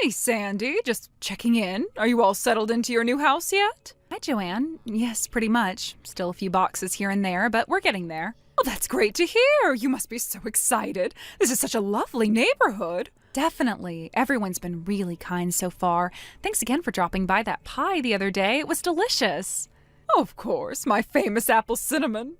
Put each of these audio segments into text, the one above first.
Hey, Sandy, just checking in. Are you all settled into your new house yet? Hi, Joanne. Yes, pretty much. Still a few boxes here and there, but we're getting there. Oh, that's great to hear. You must be so excited. This is such a lovely neighborhood. Definitely. Everyone's been really kind so far. Thanks again for dropping by that pie the other day. It was delicious. Of course, my famous apple cinnamon.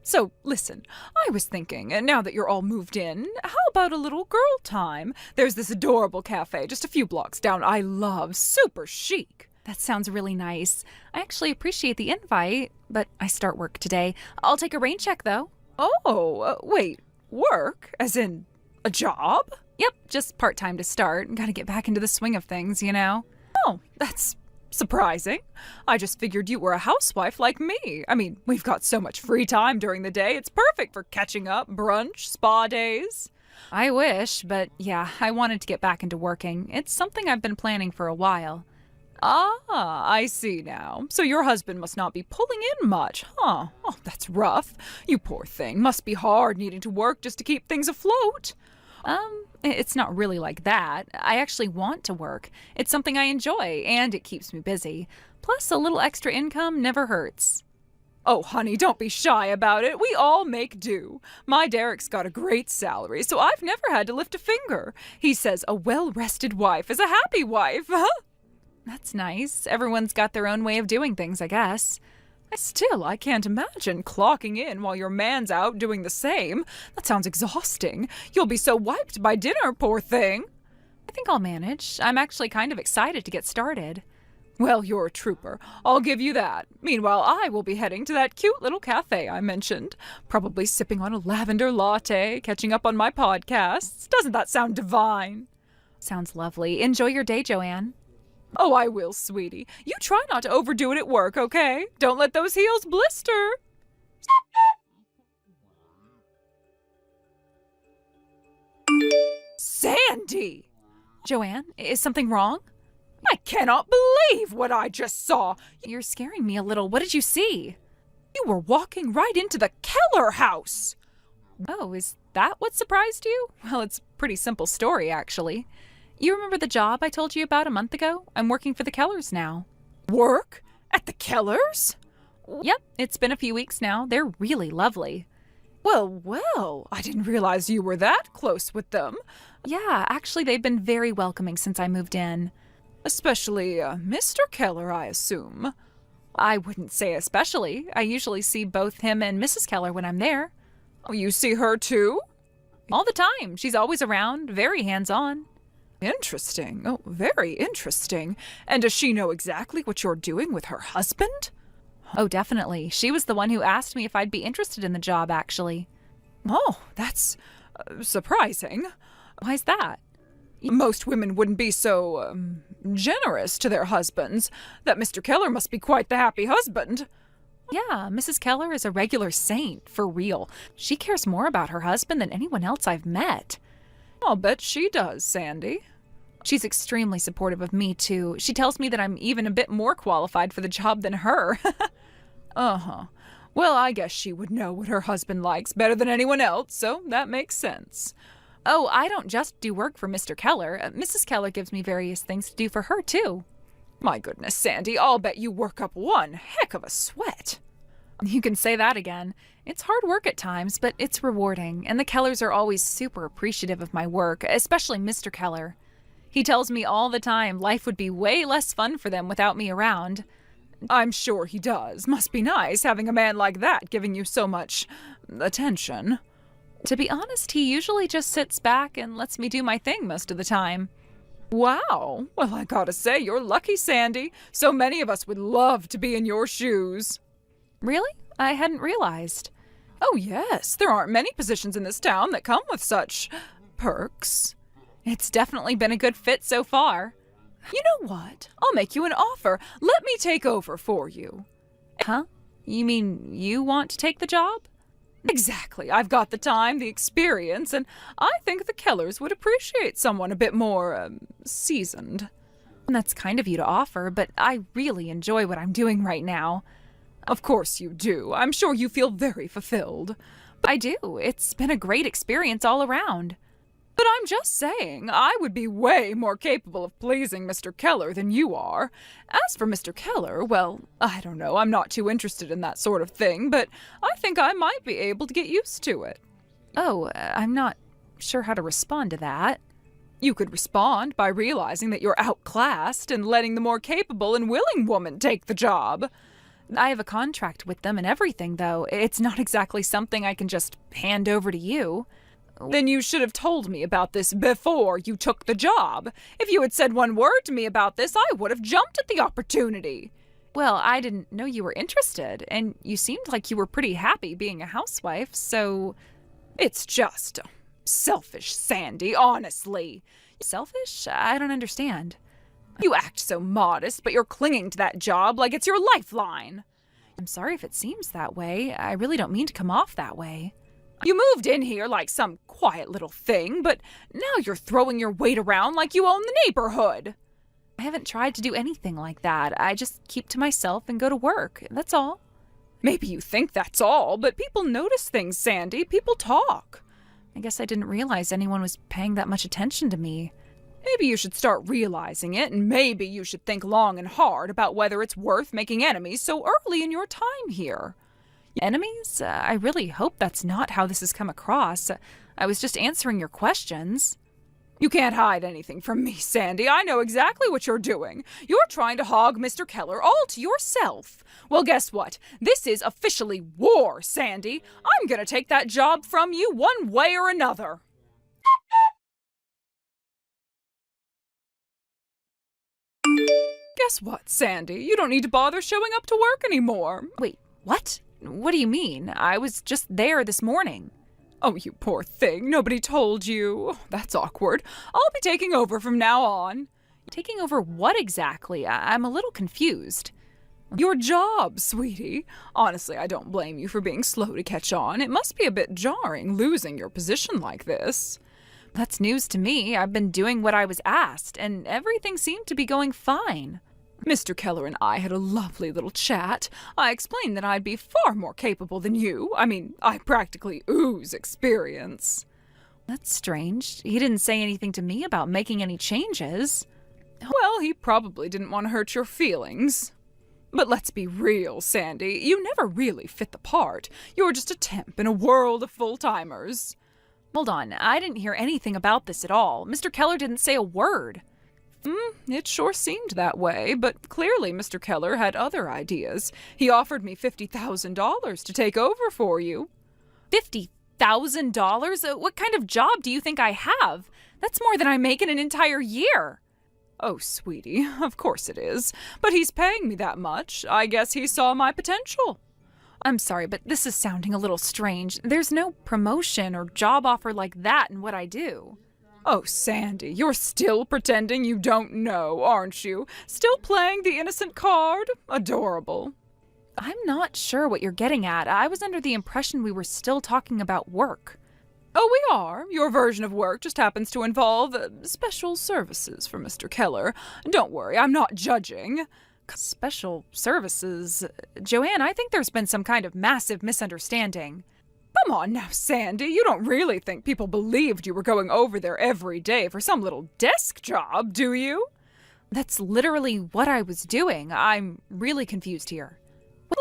So, listen, I was thinking, now that you're all moved in, how about a little girl time? There's this adorable cafe just a few blocks down I love, super chic. That sounds really nice. I actually appreciate the invite, but I start work today. I'll take a rain check, though. Oh, wait, work? As in a job? Yep, just part-time to start. Gotta get back into the swing of things, you know? Oh, that's surprising. I just figured you were a housewife like me. I mean, we've got so much free time during the day. It's perfect for catching up, brunch, spa days. I wish, but yeah, I wanted to get back into working. It's something I've been planning for a while. Ah, I see now. So your husband must not be pulling in much, huh? Oh, that's rough. You poor thing. Must be hard needing to work just to keep things afloat. It's not really like that. I actually want to work. It's something I enjoy, and it keeps me busy. Plus, a little extra income never hurts. Oh, honey, don't be shy about it. We all make do. My Derek's got a great salary, so I've never had to lift a finger. He says a well-rested wife is a happy wife. That's nice. Everyone's got their own way of doing things, I guess. Still, I can't imagine clocking in while your man's out doing the same. That sounds exhausting. You'll be so wiped by dinner, poor thing. I think I'll manage. I'm actually kind of excited to get started. Well, you're a trooper. I'll give you that. Meanwhile, I will be heading to that cute little cafe I mentioned. Probably sipping on a lavender latte, catching up on my podcasts. Doesn't that sound divine? Sounds lovely. Enjoy your day, Joanne. Oh, I will, sweetie. You try not to overdo it at work, okay? Don't let those heels blister. Sandy! Joanne, is something wrong? I cannot believe what I just saw. You're scaring me a little. What did you see? You were walking right into the Keller house. Oh, is that what surprised you? Well, it's a pretty simple story, actually. You remember the job I told you about a month ago? I'm working for the Kellers now. Work? At the Kellers? Yep, it's been a few weeks now. They're really lovely. Well, I didn't realize you were that close with them. Yeah, actually, they've been very welcoming since I moved in. Especially Mr. Keller, I assume. I wouldn't say especially. I usually see both him and Mrs. Keller when I'm there. Oh, you see her too? All the time. She's always around, very hands-on. Interesting. Oh, very interesting. And does she know exactly what you're doing with her husband? Oh, definitely. She was the one who asked me if I'd be interested in the job, actually. Oh, that's surprising. Why's that? Most women wouldn't be so, generous to their husbands. That Mr. Keller must be quite the happy husband. Yeah, Mrs. Keller is a regular saint, for real. She cares more about her husband than anyone else I've met. I'll bet she does, Sandy. She's extremely supportive of me, too. She tells me that I'm even a bit more qualified for the job than her. Uh-huh. Well, I guess she would know what her husband likes better than anyone else, so that makes sense. Oh, I don't just do work for Mr. Keller. Mrs. Keller gives me various things to do for her, too. My goodness, Sandy, I'll bet you work up one heck of a sweat. You can say that again. It's hard work at times, but it's rewarding, and the Kellers are always super appreciative of my work, especially Mr. Keller. He tells me all the time life would be way less fun for them without me around. I'm sure he does. Must be nice having a man like that giving you so much attention. To be honest, he usually just sits back and lets me do my thing most of the time. Wow. Well, I gotta say, you're lucky, Sandy. So many of us would love to be in your shoes. Really? I hadn't realized. Oh, yes. There aren't many positions in this town that come with such perks. It's definitely been a good fit so far. You know what? I'll make you an offer. Let me take over for you. Huh? You mean you want to take the job? Exactly. I've got the time, the experience, and I think the Kellers would appreciate someone a bit more, seasoned. That's kind of you to offer, but I really enjoy what I'm doing right now. Of course you do. I'm sure you feel very fulfilled. I do. It's been a great experience all around. But I'm just saying, I would be way more capable of pleasing Mr. Keller than you are. As for Mr. Keller, well, I don't know, I'm not too interested in that sort of thing, but I think I might be able to get used to it. Oh, I'm not sure how to respond to that. You could respond by realizing that you're outclassed and letting the more capable and willing woman take the job. I have a contract with them and everything, though. It's not exactly something I can just hand over to you. Then you should have told me about this before you took the job. If you had said one word to me about this, I would have jumped at the opportunity. Well, I didn't know you were interested, and you seemed like you were pretty happy being a housewife, so... It's just selfish, Sandy, honestly. Selfish? I don't understand. You act so modest, but you're clinging to that job like it's your lifeline. I'm sorry if it seems that way. I really don't mean to come off that way. You moved in here like some quiet little thing, but now you're throwing your weight around like you own the neighborhood. I haven't tried to do anything like that. I just keep to myself and go to work. That's all. Maybe you think that's all, but people notice things, Sandy. People talk. I guess I didn't realize anyone was paying that much attention to me. Maybe you should start realizing it, and maybe you should think long and hard about whether it's worth making enemies so early in your time here. Enemies? I really hope that's not how this has come across. I was just answering your questions. You can't hide anything from me, Sandy. I know exactly what you're doing. You're trying to hog Mr. Keller all to yourself. Well, guess what? This is officially war, Sandy. I'm gonna take that job from you one way or another. Guess what, Sandy? You don't need to bother showing up to work anymore. Wait, what? What do you mean? I was just there this morning. Oh, you poor thing. Nobody told you. That's awkward. I'll be taking over from now on. Taking over what exactly? I'm a little confused. Your job, sweetie. Honestly, I don't blame you for being slow to catch on. It must be a bit jarring losing your position like this. That's news to me. I've been doing what I was asked, and everything seemed to be going fine. Mr. Keller and I had a lovely little chat. I explained that I'd be far more capable than you. I practically ooze experience. That's strange. He didn't say anything to me about making any changes. Well, he probably didn't want to hurt your feelings. But let's be real, Sandy. You never really fit the part. You're just a temp in a world of full-timers. Hold on, I didn't hear anything about this at all. Mr. Keller didn't say a word. It sure seemed that way, but clearly Mr. Keller had other ideas. He offered me $50,000 to take over for you. $50,000? What kind of job do you think I have? That's more than I make in an entire year. Oh, sweetie, of course it is. But he's paying me that much. I guess he saw my potential. I'm sorry, but this is sounding a little strange. There's no promotion or job offer like that in what I do. Oh, Sandy, you're still pretending you don't know, aren't you? Still playing the innocent card? Adorable. I'm not sure what you're getting at. I was under the impression we were still talking about work. Oh, we are. Your version of work just happens to involve special services for Mr. Keller. Don't worry, I'm not judging. Special services? Joanne, I think there's been some kind of massive misunderstanding. Come on now, Sandy. You don't really think people believed you were going over there every day for some little desk job, do you? That's literally what I was doing. I'm really confused here.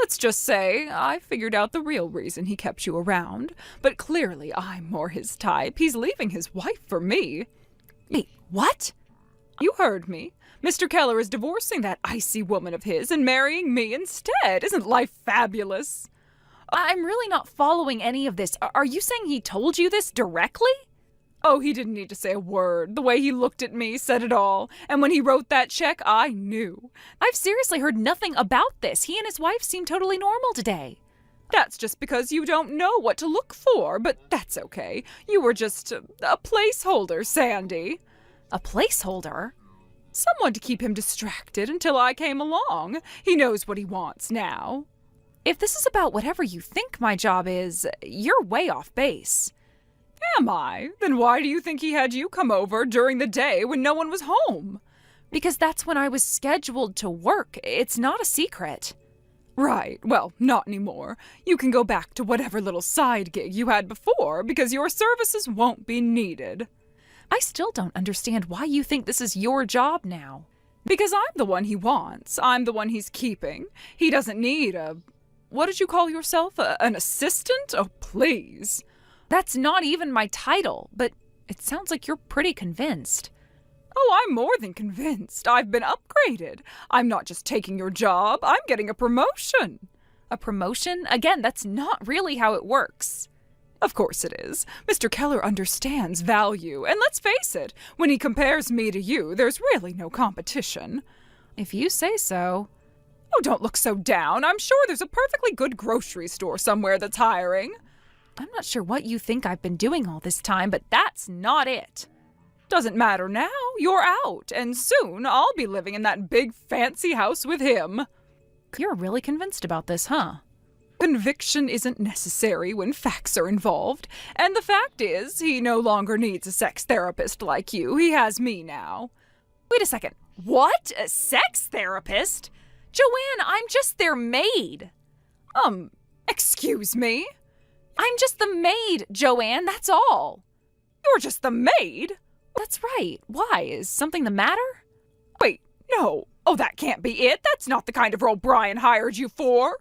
Let's just say I figured out the real reason he kept you around. But clearly I'm more his type. He's leaving his wife for me. Wait, what? You heard me. Mr. Keller is divorcing that icy woman of his and marrying me instead. Isn't life fabulous? I'm really not following any of this. Are you saying he told you this directly? Oh, he didn't need to say a word. The way he looked at me said it all. And when he wrote that check, I knew. I've seriously heard nothing about this. He and his wife seem totally normal today. That's just because you don't know what to look for, but that's okay. You were just a placeholder, Sandy. A placeholder? Someone to keep him distracted until I came along. He knows what he wants now. If this is about whatever you think my job is, you're way off base. Am I? Then why do you think he had you come over during the day when no one was home? Because that's when I was scheduled to work. It's not a secret. Right. Well, not anymore. You can go back to whatever little side gig you had before because your services won't be needed. I still don't understand why you think this is your job now. Because I'm the one he wants. I'm the one he's keeping. He doesn't need what did you call yourself? An assistant? Oh, please. That's not even my title, but it sounds like you're pretty convinced. Oh, I'm more than convinced. I've been upgraded. I'm not just taking your job, I'm getting a promotion. A promotion? Again, that's not really how it works. Of course it is. Mr. Keller understands value, and let's face it, when he compares me to you, there's really no competition. If you say so. Oh, don't look so down. I'm sure there's a perfectly good grocery store somewhere that's hiring. I'm not sure what you think I've been doing all this time, but that's not it. Doesn't matter now. You're out, and soon I'll be living in that big fancy house with him. You're really convinced about this, huh? Conviction isn't necessary when facts are involved, and the fact is, he no longer needs a sex therapist like you. He has me now. Wait a second. What? A sex therapist? Joanne, I'm just their maid. Excuse me? I'm just the maid, Joanne, that's all. You're just the maid? That's right. Why? Is something the matter? Wait, no. Oh, that can't be it. That's not the kind of role Brian hired you for.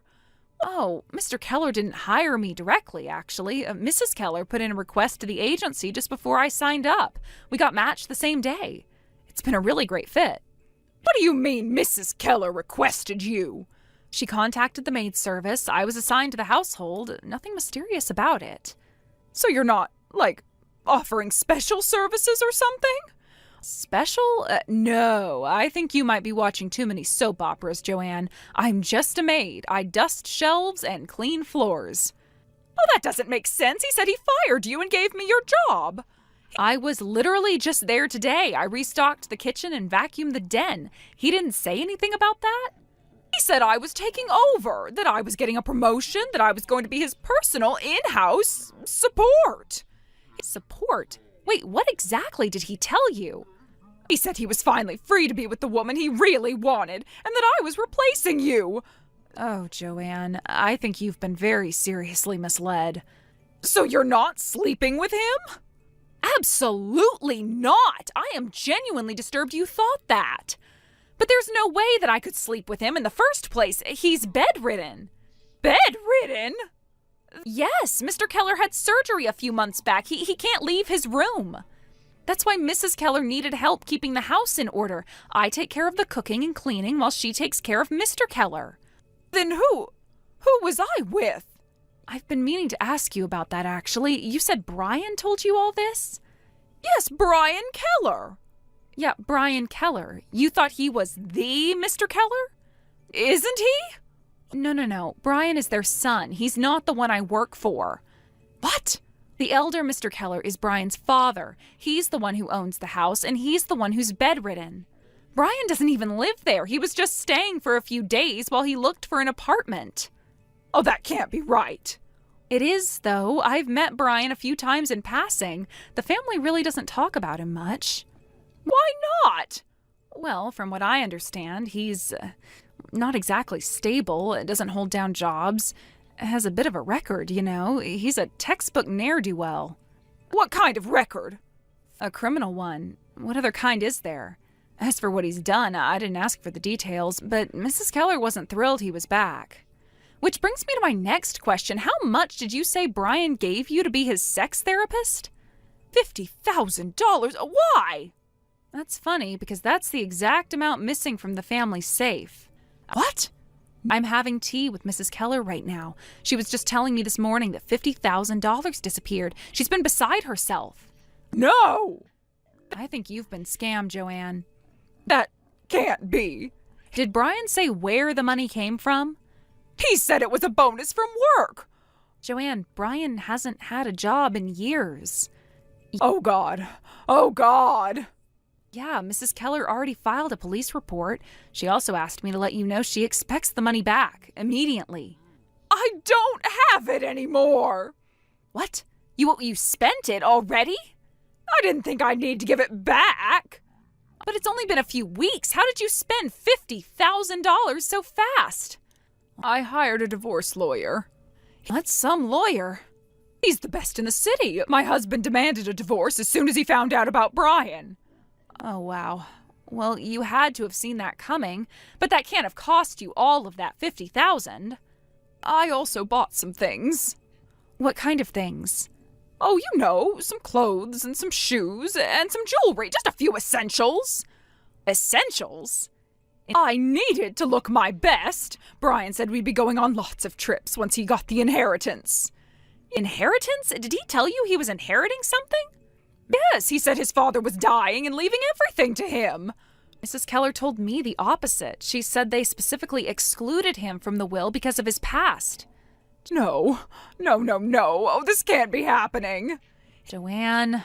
Oh, Mr. Keller didn't hire me directly, actually. Mrs. Keller put in a request to the agency just before I signed up. We got matched the same day. It's been a really great fit. What do you mean Mrs. Keller requested you? She contacted the maid service. I was assigned to the household. Nothing mysterious about it. So you're not, offering special services or something? Special? No, I think you might be watching too many soap operas, Joanne. I'm just a maid. I dust shelves and clean floors. Oh, that doesn't make sense. He said he fired you and gave me your job. I was literally just there today. I restocked the kitchen and vacuumed the den. He didn't say anything about that? He said I was taking over, that I was getting a promotion, that I was going to be his personal in-house support. Support? Wait, what exactly did he tell you? He said he was finally free to be with the woman he really wanted, and that I was replacing you. Oh, Joanne, I think you've been very seriously misled. So you're not sleeping with him? Absolutely not! I am genuinely disturbed you thought that. But there's no way that I could sleep with him in the first place. He's bedridden. Bedridden? Yes, Mr. Keller had surgery a few months back. He can't leave his room. That's why Mrs. Keller needed help keeping the house in order. I take care of the cooking and cleaning while she takes care of Mr. Keller. Then who was I with? I've been meaning to ask you about that, actually. You said Brian told you all this? Yes, Brian Keller. Yeah, Brian Keller. You thought he was the Mr. Keller? Isn't he? No. Brian is their son. He's not the one I work for. What? The elder Mr. Keller is Brian's father. He's the one who owns the house, and he's the one who's bedridden. Brian doesn't even live there. He was just staying for a few days while he looked for an apartment. Oh, that can't be right. It is, though. I've met Brian a few times in passing. The family really doesn't talk about him much. Why not? Well, from what I understand, he's not exactly stable, doesn't hold down jobs, has a bit of a record, you know. He's a textbook ne'er-do-well. What kind of record? A criminal one. What other kind is there? As for what he's done, I didn't ask for the details, but Mrs. Keller wasn't thrilled he was back. Which brings me to my next question. How much did you say Brian gave you to be his sex therapist? $50,000? Why? That's funny, because that's the exact amount missing from the family safe. What? I'm having tea with Mrs. Keller right now. She was just telling me this morning that $50,000 disappeared. She's been beside herself. No! I think you've been scammed, Joanne. That can't be. Did Brian say where the money came from? He said it was a bonus from work. Joanne, Brian hasn't had a job in years. Oh, God. Oh, God. Yeah, Mrs. Keller already filed a police report. She also asked me to let you know she expects the money back immediately. I don't have it anymore. What? You spent it already? I didn't think I'd need to give it back. But it's only been a few weeks. How did you spend $50,000 so fast? I hired a divorce lawyer. That's some lawyer. He's the best in the city. My husband demanded a divorce as soon as he found out about Brian. Oh, wow. Well, you had to have seen that coming, but that can't have cost you all of that $50,000. I also bought some things. What kind of things? Oh, you know, some clothes and some shoes and some jewelry, just a few essentials. Essentials? I needed to look my best. Brian said we'd be going on lots of trips once he got the inheritance. Inheritance? Did he tell you he was inheriting something? Yes, he said his father was dying and leaving everything to him. Mrs. Keller told me the opposite. She said they specifically excluded him from the will because of his past. No. Oh, this can't be happening. Joanne.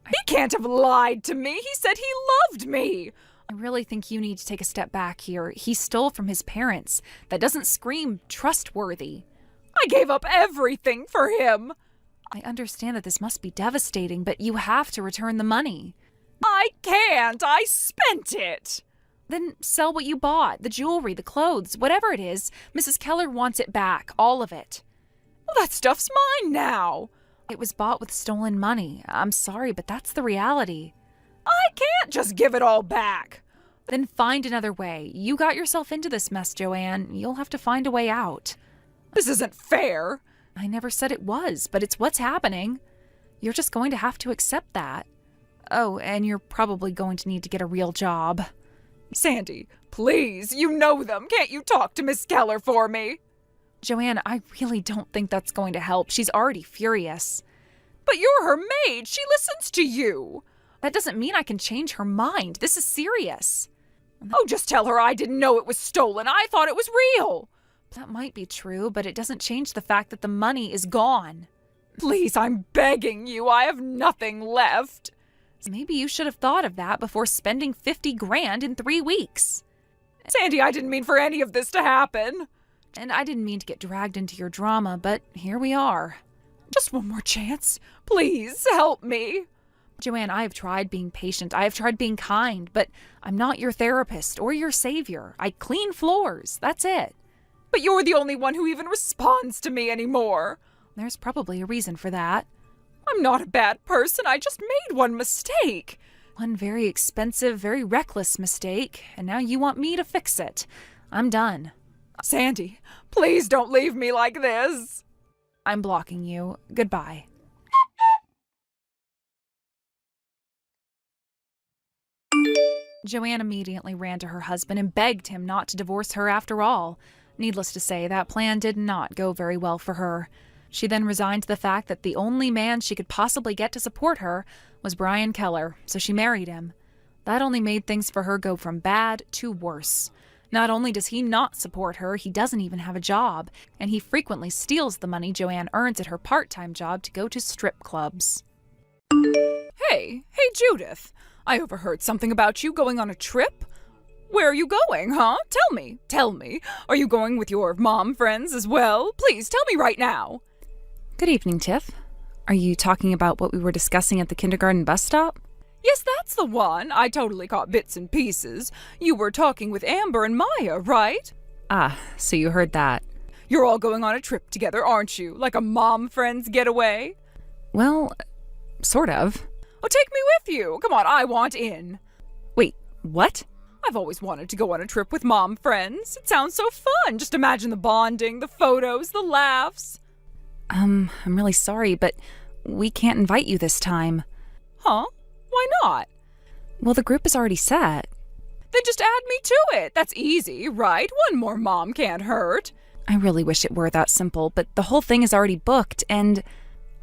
He can't have lied to me. He said he loved me. I really think you need to take a step back here. He stole from his parents. That doesn't scream trustworthy. I gave up everything for him. I understand that this must be devastating, but you have to return the money. I can't. I spent it. Then sell what you bought, the jewelry, the clothes, whatever it is. Mrs. Keller wants it back, all of it. Well, that stuff's mine now. It was bought with stolen money. I'm sorry, but that's the reality. I can't just give it all back. Then find another way. You got yourself into this mess, Joanne. You'll have to find a way out. This isn't fair. I never said it was, but it's what's happening. You're just going to have to accept that. Oh, and you're probably going to need to get a real job. Sandy, please, you know them. Can't you talk to Miss Keller for me? Joanne, I really don't think that's going to help. She's already furious. But you're her maid. She listens to you. That doesn't mean I can change her mind. This is serious. Oh, just tell her I didn't know it was stolen. I thought it was real. That might be true, but it doesn't change the fact that the money is gone. Please, I'm begging you. I have nothing left. Maybe you should have thought of that before spending $50,000 in 3 weeks. Sandy, I didn't mean for any of this to happen. And I didn't mean to get dragged into your drama, but here we are. Just one more chance. Please, help me. Joanne, I have tried being patient. I have tried being kind, but I'm not your therapist or your savior. I clean floors. That's it. But you're the only one who even responds to me anymore. There's probably a reason for that. I'm not a bad person. I just made one mistake. One very expensive, very reckless mistake, and now you want me to fix it. I'm done. Sandy, please don't leave me like this. I'm blocking you. Goodbye. Joanne immediately ran to her husband and begged him not to divorce her after all. Needless to say, that plan did not go very well for her. She then resigned to the fact that the only man she could possibly get to support her was Brian Keller, so she married him. That only made things for her go from bad to worse. Not only does he not support her, he doesn't even have a job, and he frequently steals the money Joanne earns at her part-time job to go to strip clubs. Hey, Judith. I overheard something about you going on a trip. Where are you going, huh? Tell me. Are you going with your mom friends as well? Please, tell me right now. Good evening, Tiff. Are you talking about what we were discussing at the kindergarten bus stop? Yes, that's the one. I totally caught bits and pieces. You were talking with Amber and Maya, right? Ah, so you heard that. You're all going on a trip together, aren't you? Like a mom friends getaway? Well, sort of. Oh, take me with you. Come on, I want in. Wait, what? I've always wanted to go on a trip with mom friends. It sounds so fun. Just imagine the bonding, the photos, the laughs. I'm really sorry, but we can't invite you this time. Huh? Why not? Well, the group is already set. Then just add me to it. That's easy, right? One more mom can't hurt. I really wish it were that simple, but the whole thing is already booked, and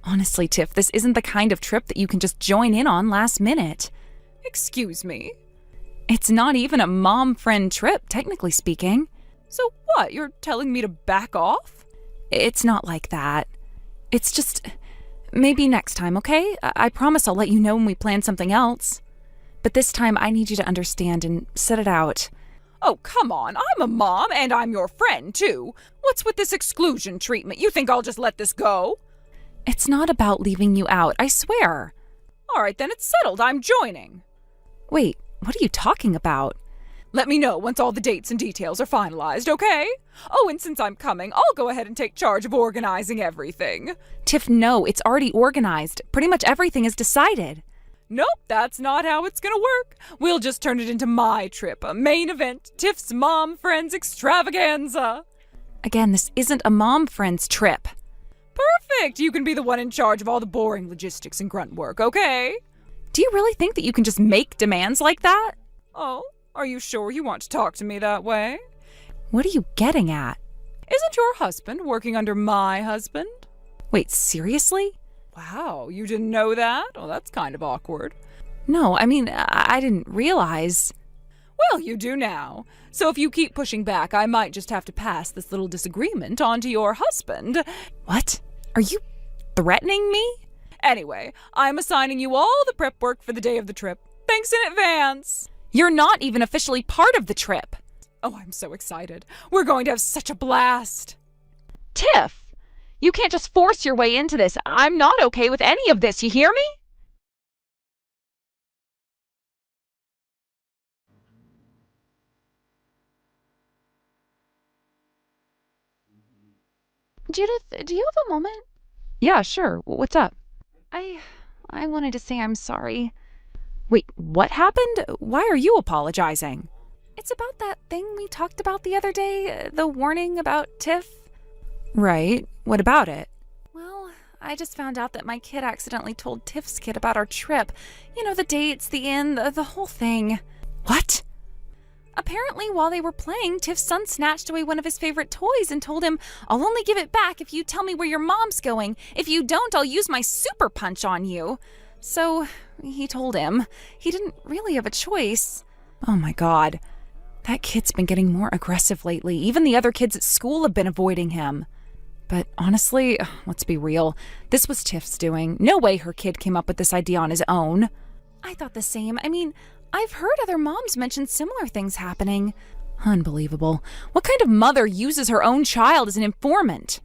honestly, Tiff, this isn't the kind of trip that you can just join in on last minute. Excuse me? It's not even a mom-friend trip, technically speaking. So what? You're telling me to back off? It's not like that. It's just, maybe next time, okay? I promise I'll let you know when we plan something else. But this time, I need you to understand and set it out. Oh, come on. I'm a mom, and I'm your friend, too. What's with this exclusion treatment? You think I'll just let this go? It's not about leaving you out, I swear. All right, then it's settled. I'm joining. Wait, what are you talking about? Let me know once all the dates and details are finalized, okay? Oh, and since I'm coming, I'll go ahead and take charge of organizing everything. Tiff, no, it's already organized. Pretty much everything is decided. Nope, that's not how it's gonna work. We'll just turn it into my trip, a main event, Tiff's Mom Friends Extravaganza. Again, this isn't a mom friend's trip. Perfect! You can be the one in charge of all the boring logistics and grunt work, okay? Do you really think that you can just make demands like that? Oh, are you sure you want to talk to me that way? What are you getting at? Isn't your husband working under my husband? Wait, seriously? Wow, you didn't know that? Oh, that's kind of awkward. No, I mean, I didn't realize. Well, you do now. So if you keep pushing back, I might just have to pass this little disagreement on to your husband. What? Are you threatening me? Anyway, I'm assigning you all the prep work for the day of the trip. Thanks in advance. You're not even officially part of the trip. Oh, I'm so excited. We're going to have such a blast. Tiff, you can't just force your way into this. I'm not okay with any of this, you hear me? Judith, do you have a moment? Yeah, sure. What's up? I wanted to say I'm sorry. Wait, what happened? Why are you apologizing? It's about that thing we talked about the other day, the warning about Tiff. Right. What about it? Well, I just found out that my kid accidentally told Tiff's kid about our trip. You know, the dates, the inn, the whole thing. What? Apparently, while they were playing, Tiff's son snatched away one of his favorite toys and told him, "I'll only give it back if you tell me where your mom's going. If you don't, I'll use my super punch on you." So, he told him. He didn't really have a choice. Oh my God. That kid's been getting more aggressive lately. Even the other kids at school have been avoiding him. But honestly, let's be real. This was Tiff's doing. No way her kid came up with this idea on his own. I thought the same. I mean, I've heard other moms mention similar things happening. Unbelievable. What kind of mother uses her own child as an informant?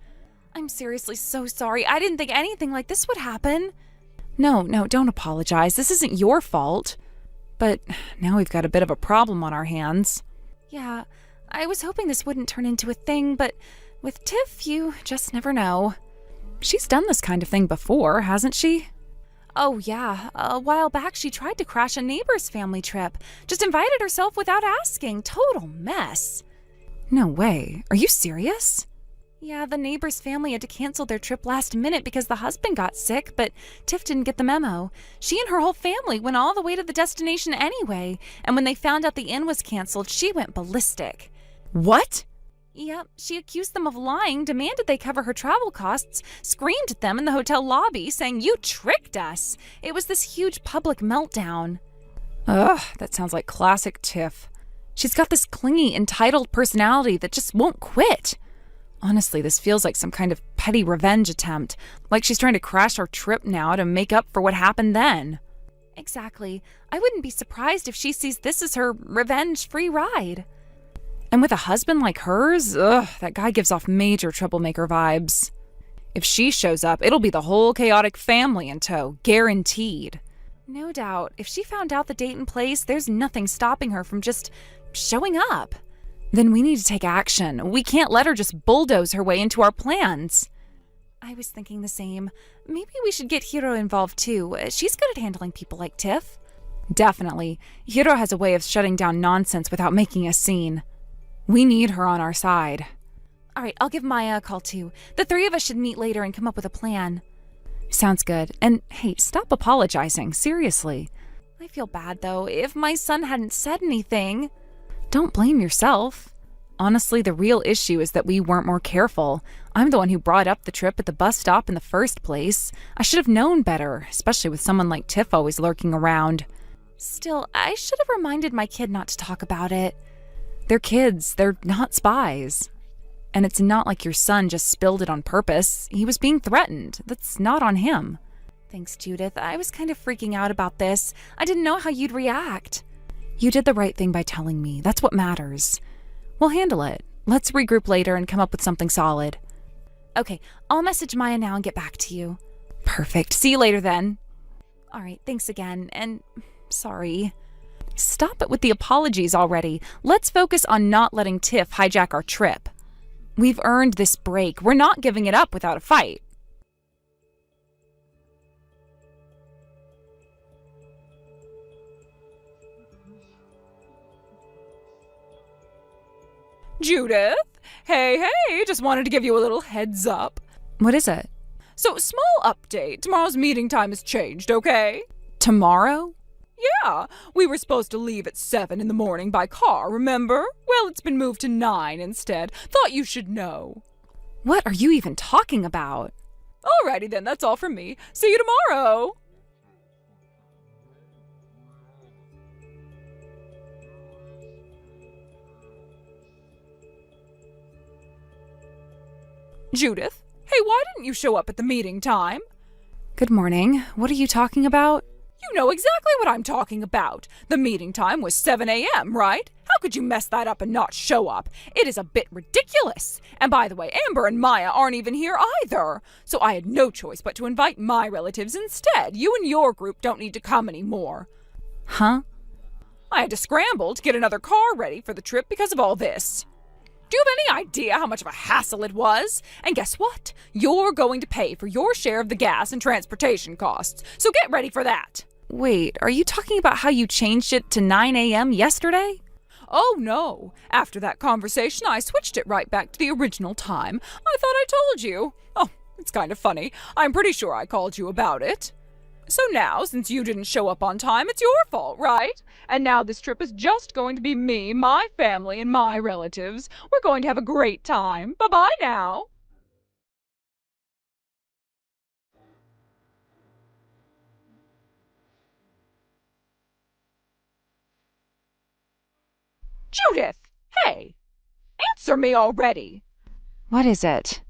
I'm seriously so sorry. I didn't think anything like this would happen. No, don't apologize. This isn't your fault. But now we've got a bit of a problem on our hands. Yeah, I was hoping this wouldn't turn into a thing, but with Tiff, you just never know. She's done this kind of thing before, hasn't she? Oh, yeah. A while back, she tried to crash a neighbor's family trip. Just invited herself without asking. Total mess. No way. Are you serious? Yeah, the neighbor's family had to cancel their trip last minute because the husband got sick, but Tiff didn't get the memo. She and her whole family went all the way to the destination anyway, and when they found out the inn was canceled, she went ballistic. What? Yep, she accused them of lying, demanded they cover her travel costs, screamed at them in the hotel lobby, saying, "You tricked us." It was this huge public meltdown. Ugh, that sounds like classic Tiff. She's got this clingy, entitled personality that just won't quit. Honestly, this feels like some kind of petty revenge attempt, like she's trying to crash our trip now to make up for what happened then. Exactly. I wouldn't be surprised if she sees this as her revenge-free ride. And with a husband like hers, that guy gives off major troublemaker vibes. If she shows up, it'll be the whole chaotic family in tow, guaranteed. No doubt. If she found out the date and place, there's nothing stopping her from just showing up. Then we need to take action. We can't let her just bulldoze her way into our plans. I was thinking the same. Maybe we should get Hiro involved too. She's good at handling people like Tiff. Definitely. Hiro has a way of shutting down nonsense without making a scene. We need her on our side. All right, I'll give Maya a call too. The three of us should meet later and come up with a plan. Sounds good. And hey, stop apologizing. Seriously. I feel bad though. If my son hadn't said anything... Don't blame yourself. Honestly, the real issue is that we weren't more careful. I'm the one who brought up the trip at the bus stop in the first place. I should have known better, especially with someone like Tiff always lurking around. Still, I should have reminded my kid not to talk about it. They're kids. They're not spies. And it's not like your son just spilled it on purpose. He was being threatened. That's not on him. Thanks, Judith. I was kind of freaking out about this. I didn't know how you'd react. You did the right thing by telling me. That's what matters. We'll handle it. Let's regroup later and come up with something solid. Okay, I'll message Maya now and get back to you. Perfect. See you later then. All right, thanks again, and sorry. Stop it with the apologies already. Let's focus on not letting Tiff hijack our trip. We've earned this break. We're not giving it up without a fight. Judith? Hey, just wanted to give you a little heads up. What is it? So, small update. Tomorrow's meeting time has changed, okay? Tomorrow? Yeah, we were supposed to leave at 7 in the morning by car, remember? Well, it's been moved to 9 instead. Thought you should know. What are you even talking about? Alrighty then, that's all from me. See you tomorrow! Judith? Hey, why didn't you show up at the meeting time? Good morning. What are you talking about? You know exactly what I'm talking about. The meeting time was 7 a.m., right? How could you mess that up and not show up? It is a bit ridiculous. And by the way, Amber and Maya aren't even here either. So I had no choice but to invite my relatives instead. You and your group don't need to come anymore. Huh? I had to scramble to get another car ready for the trip because of all this. Do you have any idea how much of a hassle it was? And guess what? You're going to pay for your share of the gas and transportation costs. So get ready for that. Wait, are you talking about how you changed it to 9 a.m. yesterday? Oh, no. After that conversation, I switched it right back to the original time. I thought I told you. Oh, it's kind of funny. I'm pretty sure I called you about it. So now, since you didn't show up on time, it's your fault, right? And now this trip is just going to be me, my family, and my relatives. We're going to have a great time. Bye-bye now. Judith! Hey! Answer me already! What is it?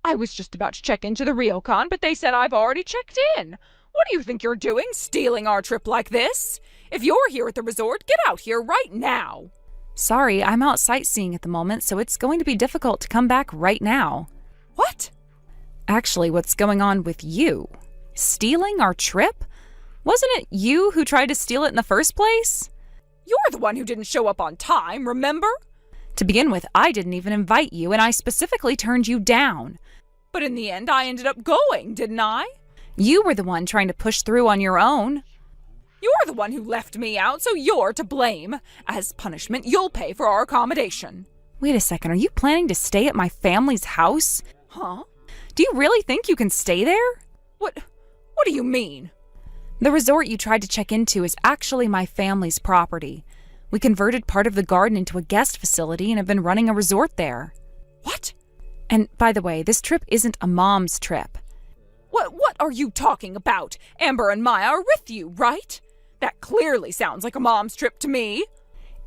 I was just about to check into the Ryokon, but they said I've already checked in. What do you think you're doing, stealing our trip like this? If you're here at the resort, get out here right now. Sorry, I'm out sightseeing at the moment, so it's going to be difficult to come back right now. What? Actually, what's going on with you? Stealing our trip? Wasn't it you who tried to steal it in the first place? You're the one who didn't show up on time, remember? To begin with, I didn't even invite you, and I specifically turned you down. But in the end, I ended up going, didn't I? You were the one trying to push through on your own. You're the one who left me out, so you're to blame. As punishment, you'll pay for our accommodation. Wait a second, are you planning to stay at my family's house? Huh? Do you really think you can stay there? What do you mean? The resort you tried to check into is actually my family's property. We converted part of the garden into a guest facility and have been running a resort there. What? And by the way, this trip isn't a mom's trip. What are you talking about? Amber and Maya are with you, right? That clearly sounds like a mom's trip to me.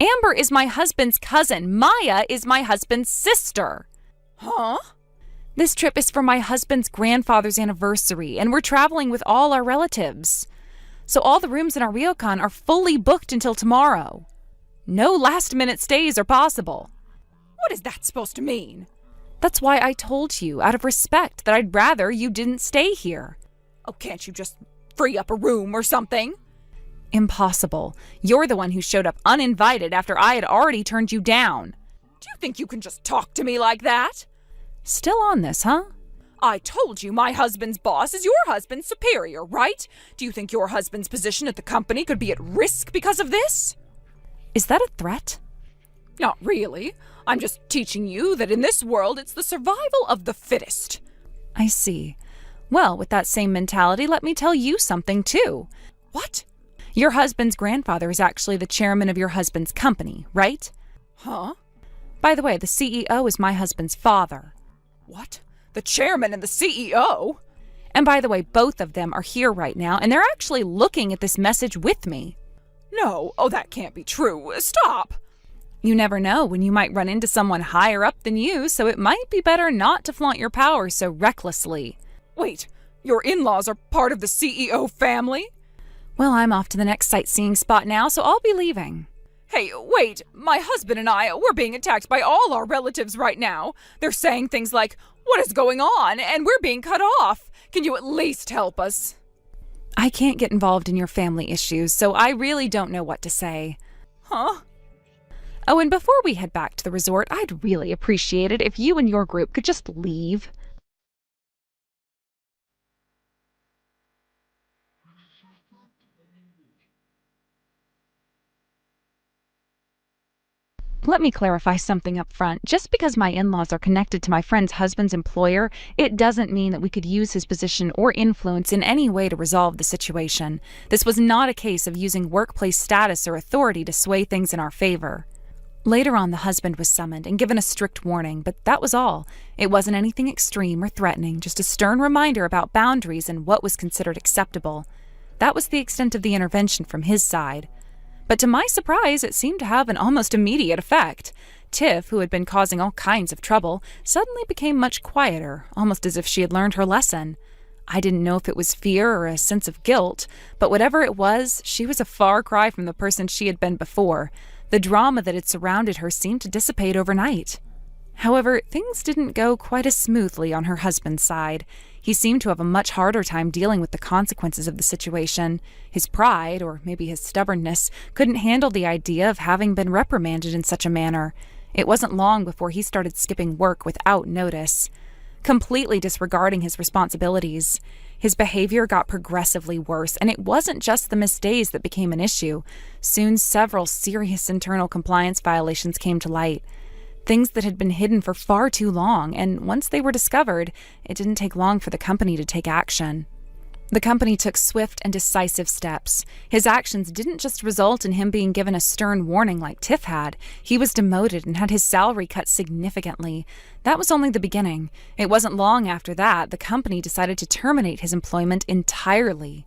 Amber is my husband's cousin. Maya is my husband's sister. Huh? This trip is for my husband's grandfather's anniversary, and we're traveling with all our relatives. So all the rooms in our Ryokon are fully booked until tomorrow. No last-minute stays are possible. What is that supposed to mean? That's why I told you, out of respect, that I'd rather you didn't stay here. Oh, can't you just free up a room or something? Impossible. You're the one who showed up uninvited after I had already turned you down. Do you think you can just talk to me like that? Still on this, huh? I told you my husband's boss is your husband's superior, right? Do you think your husband's position at the company could be at risk because of this? Is that a threat? Not really. I'm just teaching you that in this world it's the survival of the fittest. I see. Well, with that same mentality, let me tell you something too. What? Your husband's grandfather is actually the chairman of your husband's company, right? Huh? By the way, the CEO is my husband's father. What? The chairman and the CEO? And by the way, both of them are here right now, and they're actually looking at this message with me. No. Oh, that can't be true. Stop. You never know when you might run into someone higher up than you, so it might be better not to flaunt your power so recklessly. Wait, your in-laws are part of the CEO family? Well, I'm off to the next sightseeing spot now, so I'll be leaving. Hey, wait, my husband and I, we're being attacked by all our relatives right now. They're saying things like, "What is going on?" and we're being cut off. Can you at least help us? I can't get involved in your family issues, so I really don't know what to say. Huh? Oh, and before we head back to the resort, I'd really appreciate it if you and your group could just leave. Let me clarify something up front. Just because my in-laws are connected to my friend's husband's employer, it doesn't mean that we could use his position or influence in any way to resolve the situation. This was not a case of using workplace status or authority to sway things in our favor. Later on, the husband was summoned and given a strict warning, but that was all. It wasn't anything extreme or threatening, just a stern reminder about boundaries and what was considered acceptable. That was the extent of the intervention from his side. But to my surprise, it seemed to have an almost immediate effect. Tiff, who had been causing all kinds of trouble, suddenly became much quieter, almost as if she had learned her lesson. I didn't know if it was fear or a sense of guilt, but whatever it was, she was a far cry from the person she had been before. The drama that had surrounded her seemed to dissipate overnight. However, things didn't go quite as smoothly on her husband's side. He seemed to have a much harder time dealing with the consequences of the situation. His pride, or maybe his stubbornness, couldn't handle the idea of having been reprimanded in such a manner. It wasn't long before he started skipping work without notice, completely disregarding his responsibilities. His behavior got progressively worse, and it wasn't just the missed days that became an issue. Soon, several serious internal compliance violations came to light. Things that had been hidden for far too long, and once they were discovered, it didn't take long for the company to take action. The company took swift and decisive steps. His actions didn't just result in him being given a stern warning like Tiff had. He was demoted and had his salary cut significantly. That was only the beginning. It wasn't long after that the company decided to terminate his employment entirely.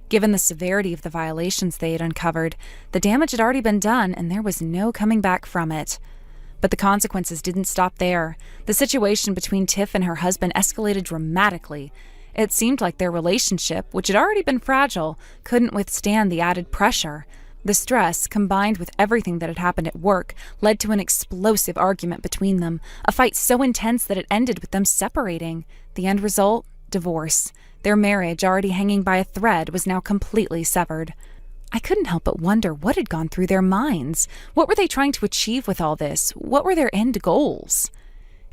Given the severity of the violations they had uncovered, the damage had already been done and there was no coming back from it. But the consequences didn't stop there. The situation between Tiff and her husband escalated dramatically. It seemed like their relationship, which had already been fragile, couldn't withstand the added pressure. The stress, combined with everything that had happened at work, led to an explosive argument between them, a fight so intense that it ended with them separating. The end result? Divorce. Their marriage, already hanging by a thread, was now completely severed. I couldn't help but wonder what had gone through their minds. What were they trying to achieve with all this? What were their end goals?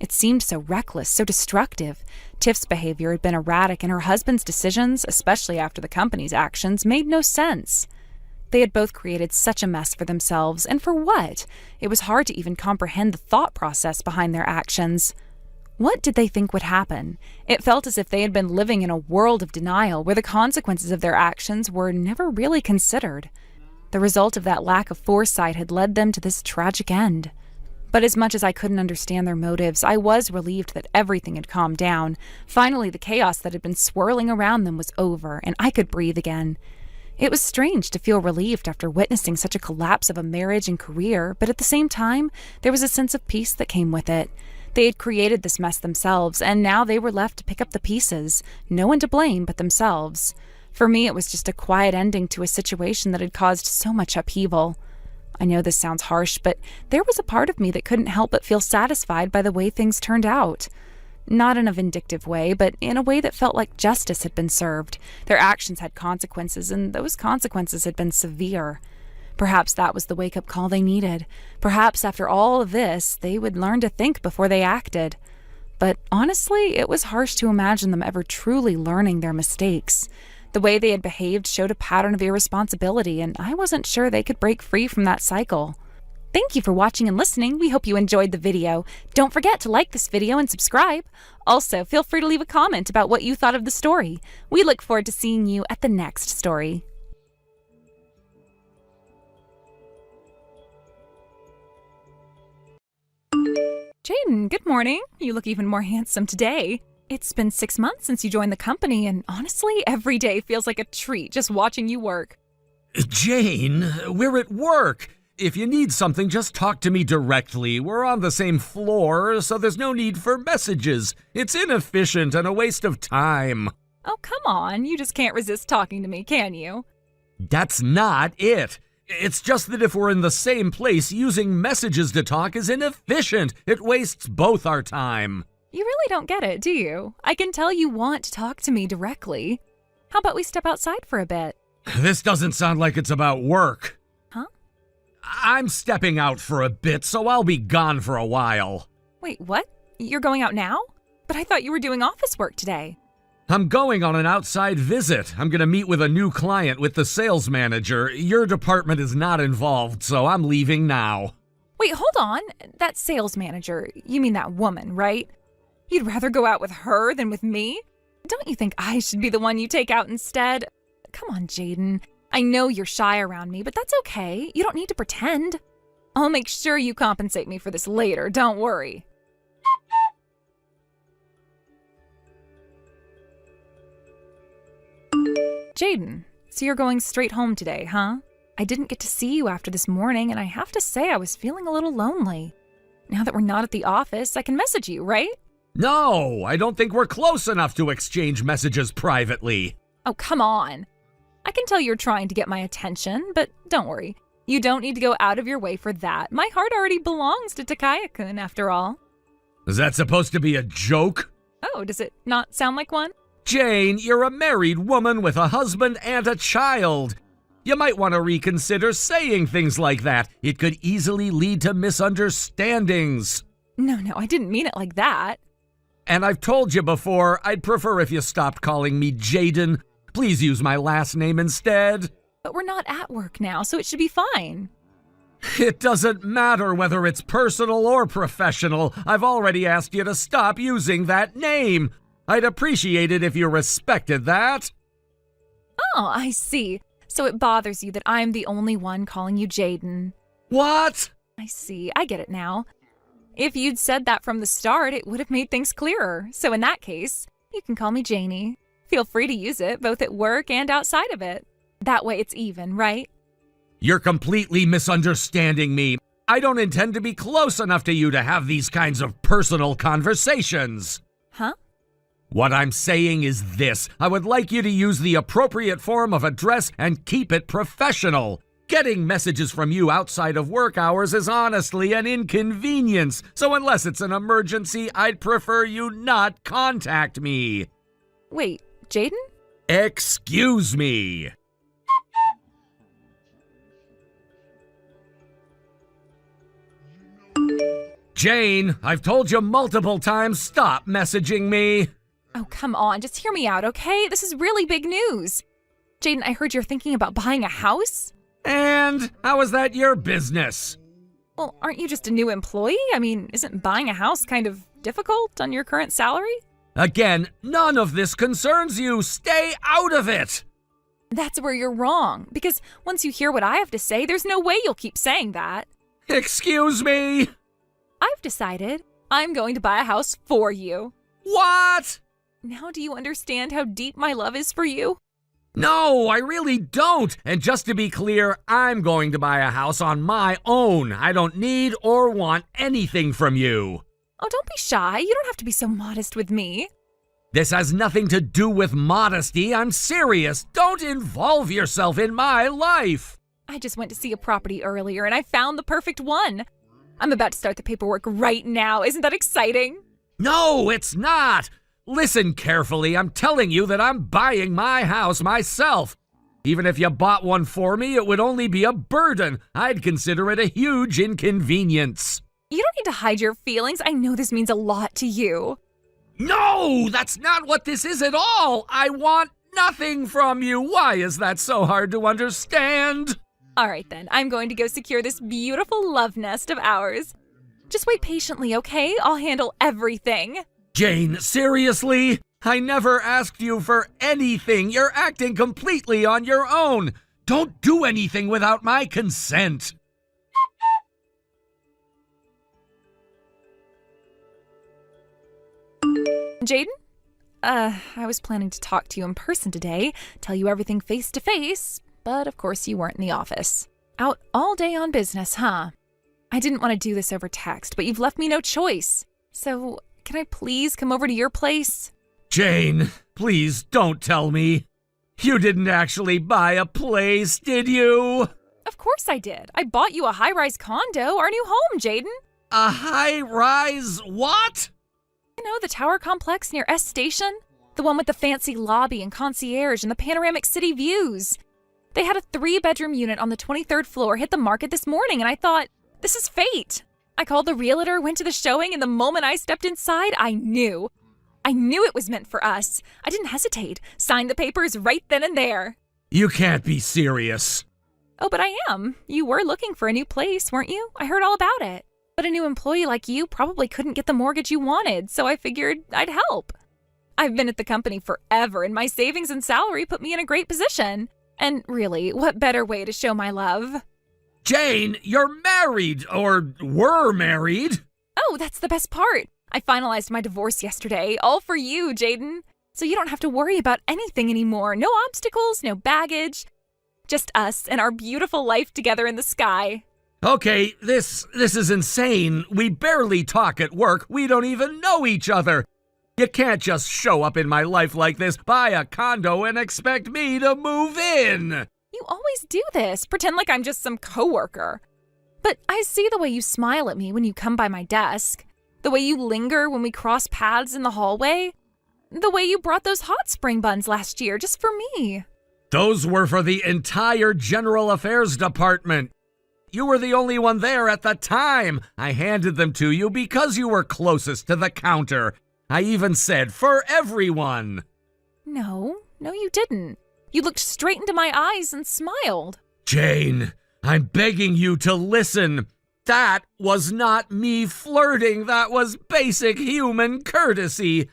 It seemed so reckless, so destructive. Tiff's behavior had been erratic, and her husband's decisions, especially after the company's actions, made no sense. They had both created such a mess for themselves, and for what? It was hard to even comprehend the thought process behind their actions. What did they think would happen? It felt as if they had been living in a world of denial where the consequences of their actions were never really considered. The result of that lack of foresight had led them to this tragic end. But as much as I couldn't understand their motives, I was relieved that everything had calmed down. Finally, the chaos that had been swirling around them was over, and I could breathe again. It was strange to feel relieved after witnessing such a collapse of a marriage and career, but at the same time, there was a sense of peace that came with it. They had created this mess themselves, and now they were left to pick up the pieces. No one to blame but themselves. For me, it was just a quiet ending to a situation that had caused so much upheaval. I know this sounds harsh, but there was a part of me that couldn't help but feel satisfied by the way things turned out. Not in a vindictive way, but in a way that felt like justice had been served. Their actions had consequences, and those consequences had been severe. Perhaps that was the wake-up call they needed. Perhaps after all of this, they would learn to think before they acted. But honestly, it was harsh to imagine them ever truly learning their mistakes. The way they had behaved showed a pattern of irresponsibility, and I wasn't sure they could break free from that cycle. Thank you for watching and listening. We hope you enjoyed the video. Don't forget to like this video and subscribe. Also, feel free to leave a comment about what you thought of the story. We look forward to seeing you at the next story. Jaden, good morning. You look even more handsome today. It's been 6 months since you joined the company, and honestly, every day feels like a treat just watching you work. Jane, we're at work. If you need something, just talk to me directly. We're on the same floor, so there's no need for messages. It's inefficient and a waste of time. Oh, come on. You just can't resist talking to me, can you? That's not it. It's just that if we're in the same place, using messages to talk is inefficient. It wastes both our time. You really don't get it, do you? I can tell you want to talk to me directly. How about we step outside for a bit? This doesn't sound like it's about work. Huh? I'm stepping out for a bit, so I'll be gone for a while. Wait, what? You're going out now? But I thought you were doing office work today. I'm going on an outside visit. I'm going to meet with a new client with the sales manager. Your department is not involved, so I'm leaving now. Wait, hold on. That sales manager, you mean that woman, right? You'd rather go out with her than with me? Don't you think I should be the one you take out instead? Come on, Jaden. I know you're shy around me, but that's okay. You don't need to pretend. I'll make sure you compensate me for this later, don't worry. Jaden, so you're going straight home today, huh? I didn't get to see you after this morning, and I have to say I was feeling a little lonely. Now that we're not at the office, I can message you, right? No, I don't think we're close enough to exchange messages privately. Oh, come on. I can tell you're trying to get my attention, but don't worry. You don't need to go out of your way for that. My heart already belongs to Takaya-kun, after all. Is that supposed to be a joke? Oh, does it not sound like one? Jane, you're a married woman with a husband and a child. You might want to reconsider saying things like that. It could easily lead to misunderstandings. No, I didn't mean it like that. And I've told you before, I'd prefer if you stopped calling me Jaden. Please use my last name instead. But we're not at work now, so it should be fine. It doesn't matter whether it's personal or professional. I've already asked you to stop using that name. I'd appreciate it if you respected that. Oh, I see. So it bothers you that I'm the only one calling you Jaden. What? I see. I get it now. If you'd said that from the start, it would have made things clearer. So in that case, you can call me Janie. Feel free to use it, both at work and outside of it. That way it's even, right? You're completely misunderstanding me. I don't intend to be close enough to you to have these kinds of personal conversations. Huh? What I'm saying is this. I would like you to use the appropriate form of address and keep it professional. Getting messages from you outside of work hours is honestly an inconvenience, so unless it's an emergency, I'd prefer you not contact me. Wait, Jaden? Excuse me. Jane, I've told you multiple times, stop messaging me. Oh, come on, just hear me out, okay? This is really big news. Jaden, I heard you're thinking about buying a house? And how is that your business? Well, aren't you just a new employee? I mean, isn't buying a house kind of difficult on your current salary? Again, none of this concerns you. Stay out of it. That's where you're wrong, because once you hear what I have to say, there's no way you'll keep saying that. Excuse me? I've decided I'm going to buy a house for you. What? Now do you understand how deep my love is for you? No, I really don't. And just to be clear, I'm going to buy a house on my own. I don't need or want anything from you. Oh, don't be shy. You don't have to be so modest with me. This has nothing to do with modesty. I'm serious. Don't involve yourself in my life. I just went to see a property earlier and I found the perfect one. I'm about to start the paperwork right now. Isn't that exciting? No, it's not. Listen carefully. I'm telling you that I'm buying my house myself. Even if you bought one for me, it would only be a burden. I'd consider it a huge inconvenience. You don't need to hide your feelings. I know this means a lot to you. No, that's not what this is at all. I want nothing from you. Why is that so hard to understand? All right, then. I'm going to go secure this beautiful love nest of ours. Just wait patiently, okay? I'll handle everything. Jane, seriously? I never asked you for anything. You're acting completely on your own. Don't do anything without my consent. Jaden? I was planning to talk to you in person today, tell you everything face to face, but of course you weren't in the office. Out all day on business, huh? I didn't want to do this over text, but you've left me no choice. So, can I please come over to your place? Jane, please don't tell me. You didn't actually buy a place, did you? Of course I did. I bought you a high-rise condo, our new home, Jaden. A high-rise what? You know, the tower complex near S Station? The one with the fancy lobby and concierge and the panoramic city views. They had a 3-bedroom unit on the 23rd floor hit the market this morning, and I thought, this is fate. I called the realtor, went to the showing, and the moment I stepped inside, I knew. I knew it was meant for us. I didn't hesitate. Signed the papers right then and there. You can't be serious. Oh, but I am. You were looking for a new place, weren't you? I heard all about it. But a new employee like you probably couldn't get the mortgage you wanted, so I figured I'd help. I've been at the company forever, and my savings and salary put me in a great position. And really, what better way to show my love? Jane, you're married, or were married. Oh, that's the best part. I finalized my divorce yesterday, all for you, Jaden. So you don't have to worry about anything anymore. No obstacles, no baggage. Just us and our beautiful life together in the sky. Okay, this is insane. We barely talk at work. We don't even know each other. You can't just show up in my life like this, buy a condo, and expect me to move in. You always do this, pretend like I'm just some coworker. But I see the way you smile at me when you come by my desk, the way you linger when we cross paths in the hallway, the way you brought those hot spring buns last year just for me. Those were for the entire General Affairs Department. You were the only one there at the time. I handed them to you because you were closest to the counter. I even said, for everyone. No, you didn't. You looked straight into my eyes and smiled. Jane, I'm begging you to listen. That was not me flirting. That was basic human courtesy.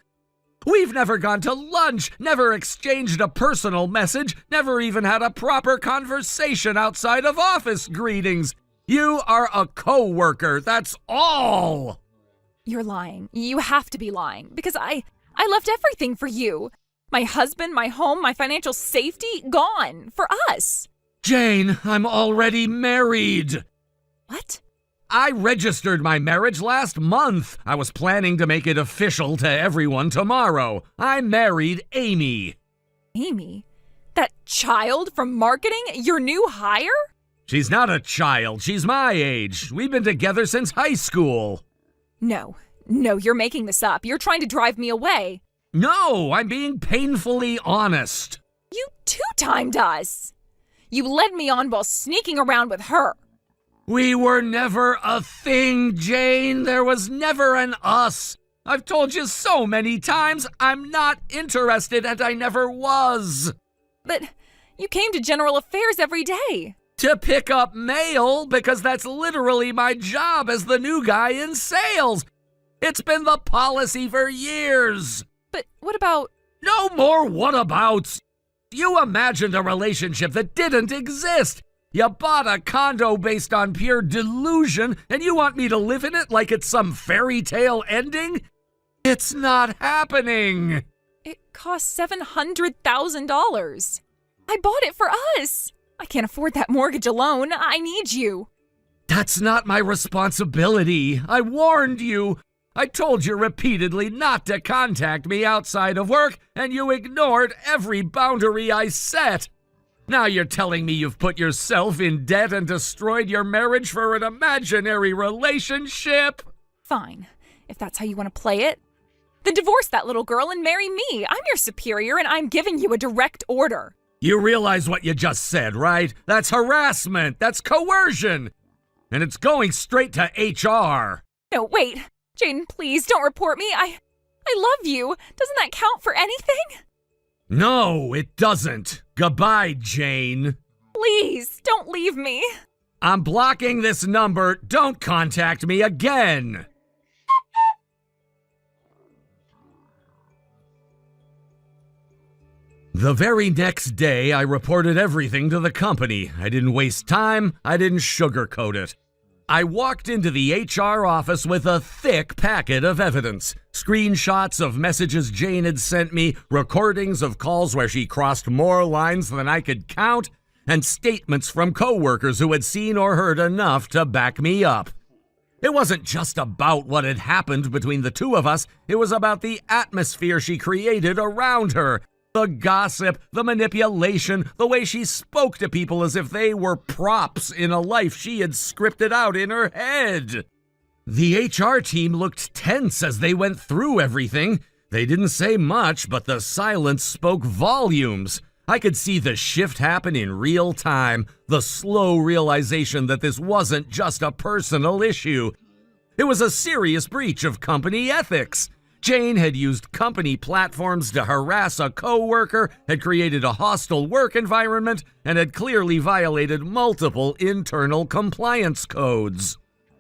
We've never gone to lunch, never exchanged a personal message, never even had a proper conversation outside of office greetings. You are a coworker, that's all. You're lying. You have to be lying, because I left everything for you. My husband, my home, my financial safety, gone. For us. Jane, I'm already married. What? I registered my marriage last month. I was planning to make it official to everyone tomorrow. I married Amy. Amy? That child from marketing? Your new hire? She's not a child. She's my age. We've been together since high school. No, you're making this up. You're trying to drive me away. No, I'm being painfully honest. You two-timed us. You led me on while sneaking around with her. We were never a thing, Jane. There was never an us. I've told you so many times, I'm not interested, and I never was. But you came to General Affairs every day. To pick up mail, because that's literally my job as the new guy in sales. It's been the policy for years. But what about... No more whatabouts. You imagined a relationship that didn't exist. You bought a condo based on pure delusion, and you want me to live in it like it's some fairy tale ending? It's not happening. It cost $700,000. I bought it for us. I can't afford that mortgage alone. I need you. That's not my responsibility. I warned you. I told you repeatedly not to contact me outside of work, and you ignored every boundary I set. Now you're telling me you've put yourself in debt and destroyed your marriage for an imaginary relationship? Fine, if that's how you want to play it. Then divorce that little girl and marry me. I'm your superior, and I'm giving you a direct order. You realize what you just said, right? That's harassment. That's coercion. And it's going straight to HR. No, wait. Jaden, please don't report me. I love you. Doesn't that count for anything? No, it doesn't. Goodbye, Jane. Please, don't leave me. I'm blocking this number. Don't contact me again. The very next day, I reported everything to the company. I didn't waste time. I didn't sugarcoat it. I walked into the HR office with a thick packet of evidence. Screenshots of messages Jane had sent me, recordings of calls where she crossed more lines than I could count, and statements from coworkers who had seen or heard enough to back me up. It wasn't just about what had happened between the two of us, it was about the atmosphere she created around her. The gossip, the manipulation, the way she spoke to people as if they were props in a life she had scripted out in her head. The HR team looked tense as they went through everything. They didn't say much, but the silence spoke volumes. I could see the shift happen in real time, the slow realization that this wasn't just a personal issue. It was a serious breach of company ethics. Jane had used company platforms to harass a coworker, had created a hostile work environment, and had clearly violated multiple internal compliance codes.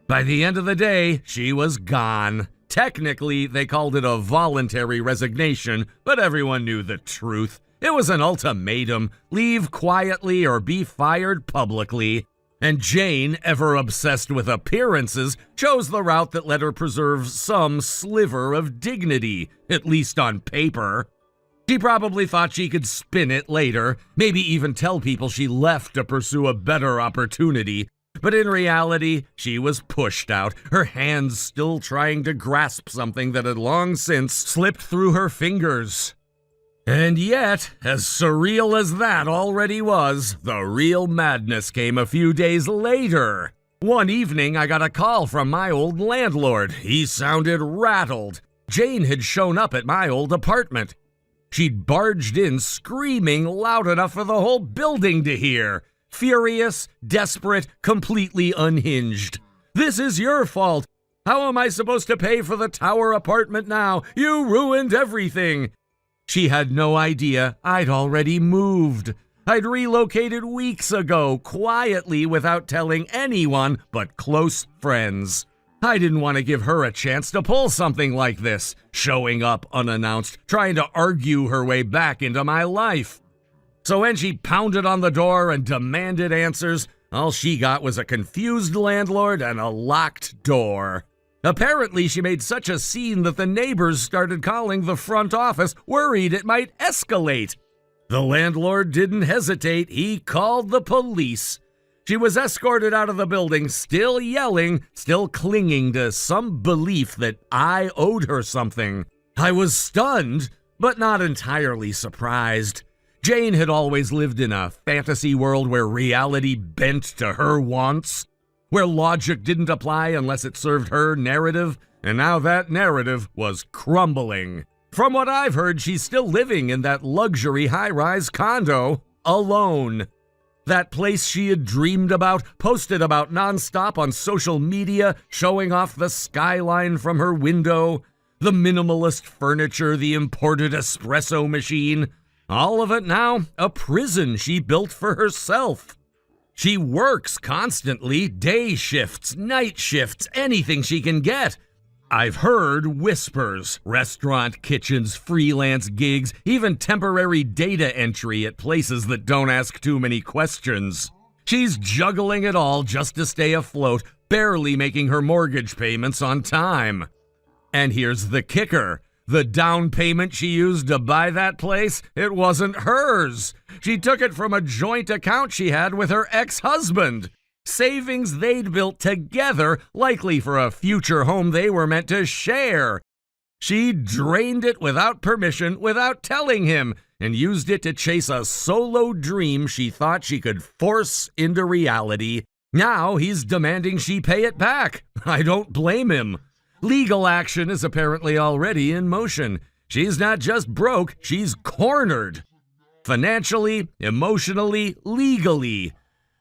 By the end of the day, she was gone. Technically, they called it a voluntary resignation, but everyone knew the truth. It was an ultimatum: leave quietly or be fired publicly. And Jane, ever obsessed with appearances, chose the route that let her preserve some sliver of dignity, at least on paper. She probably thought she could spin it later, maybe even tell people she left to pursue a better opportunity. But in reality, she was pushed out, her hands still trying to grasp something that had long since slipped through her fingers. And yet, as surreal as that already was, the real madness came a few days later. One evening, I got a call from my old landlord. He sounded rattled. Jane had shown up at my old apartment. She'd barged in screaming loud enough for the whole building to hear. Furious, desperate, completely unhinged. "This is your fault. How am I supposed to pay for the tower apartment now? You ruined everything." She had no idea I'd already moved. I'd relocated weeks ago, quietly, without telling anyone but close friends. I didn't want to give her a chance to pull something like this, showing up unannounced, trying to argue her way back into my life. So when she pounded on the door and demanded answers, all she got was a confused landlord and a locked door. Apparently, she made such a scene that the neighbors started calling the front office, worried it might escalate. The landlord didn't hesitate. He called the police. She was escorted out of the building, still yelling, still clinging to some belief that I owed her something. I was stunned, but not entirely surprised. Jane had always lived in a fantasy world where reality bent to her wants, where logic didn't apply unless it served her narrative, and now that narrative was crumbling. From what I've heard, she's still living in that luxury high-rise condo, alone. That place she had dreamed about, posted about nonstop on social media, showing off the skyline from her window, the minimalist furniture, the imported espresso machine. All of it now a prison she built for herself. She works constantly, day shifts, night shifts, anything she can get. I've heard whispers, restaurant kitchens, freelance gigs, even temporary data entry at places that don't ask too many questions. She's juggling it all just to stay afloat, barely making her mortgage payments on time. And here's the kicker. The down payment she used to buy that place, it wasn't hers. She took it from a joint account she had with her ex-husband. Savings they'd built together, likely for a future home they were meant to share. She drained it without permission, without telling him, and used it to chase a solo dream she thought she could force into reality. Now he's demanding she pay it back. I don't blame him. Legal action is apparently already in motion. She's not just broke, she's cornered. Financially, emotionally, legally.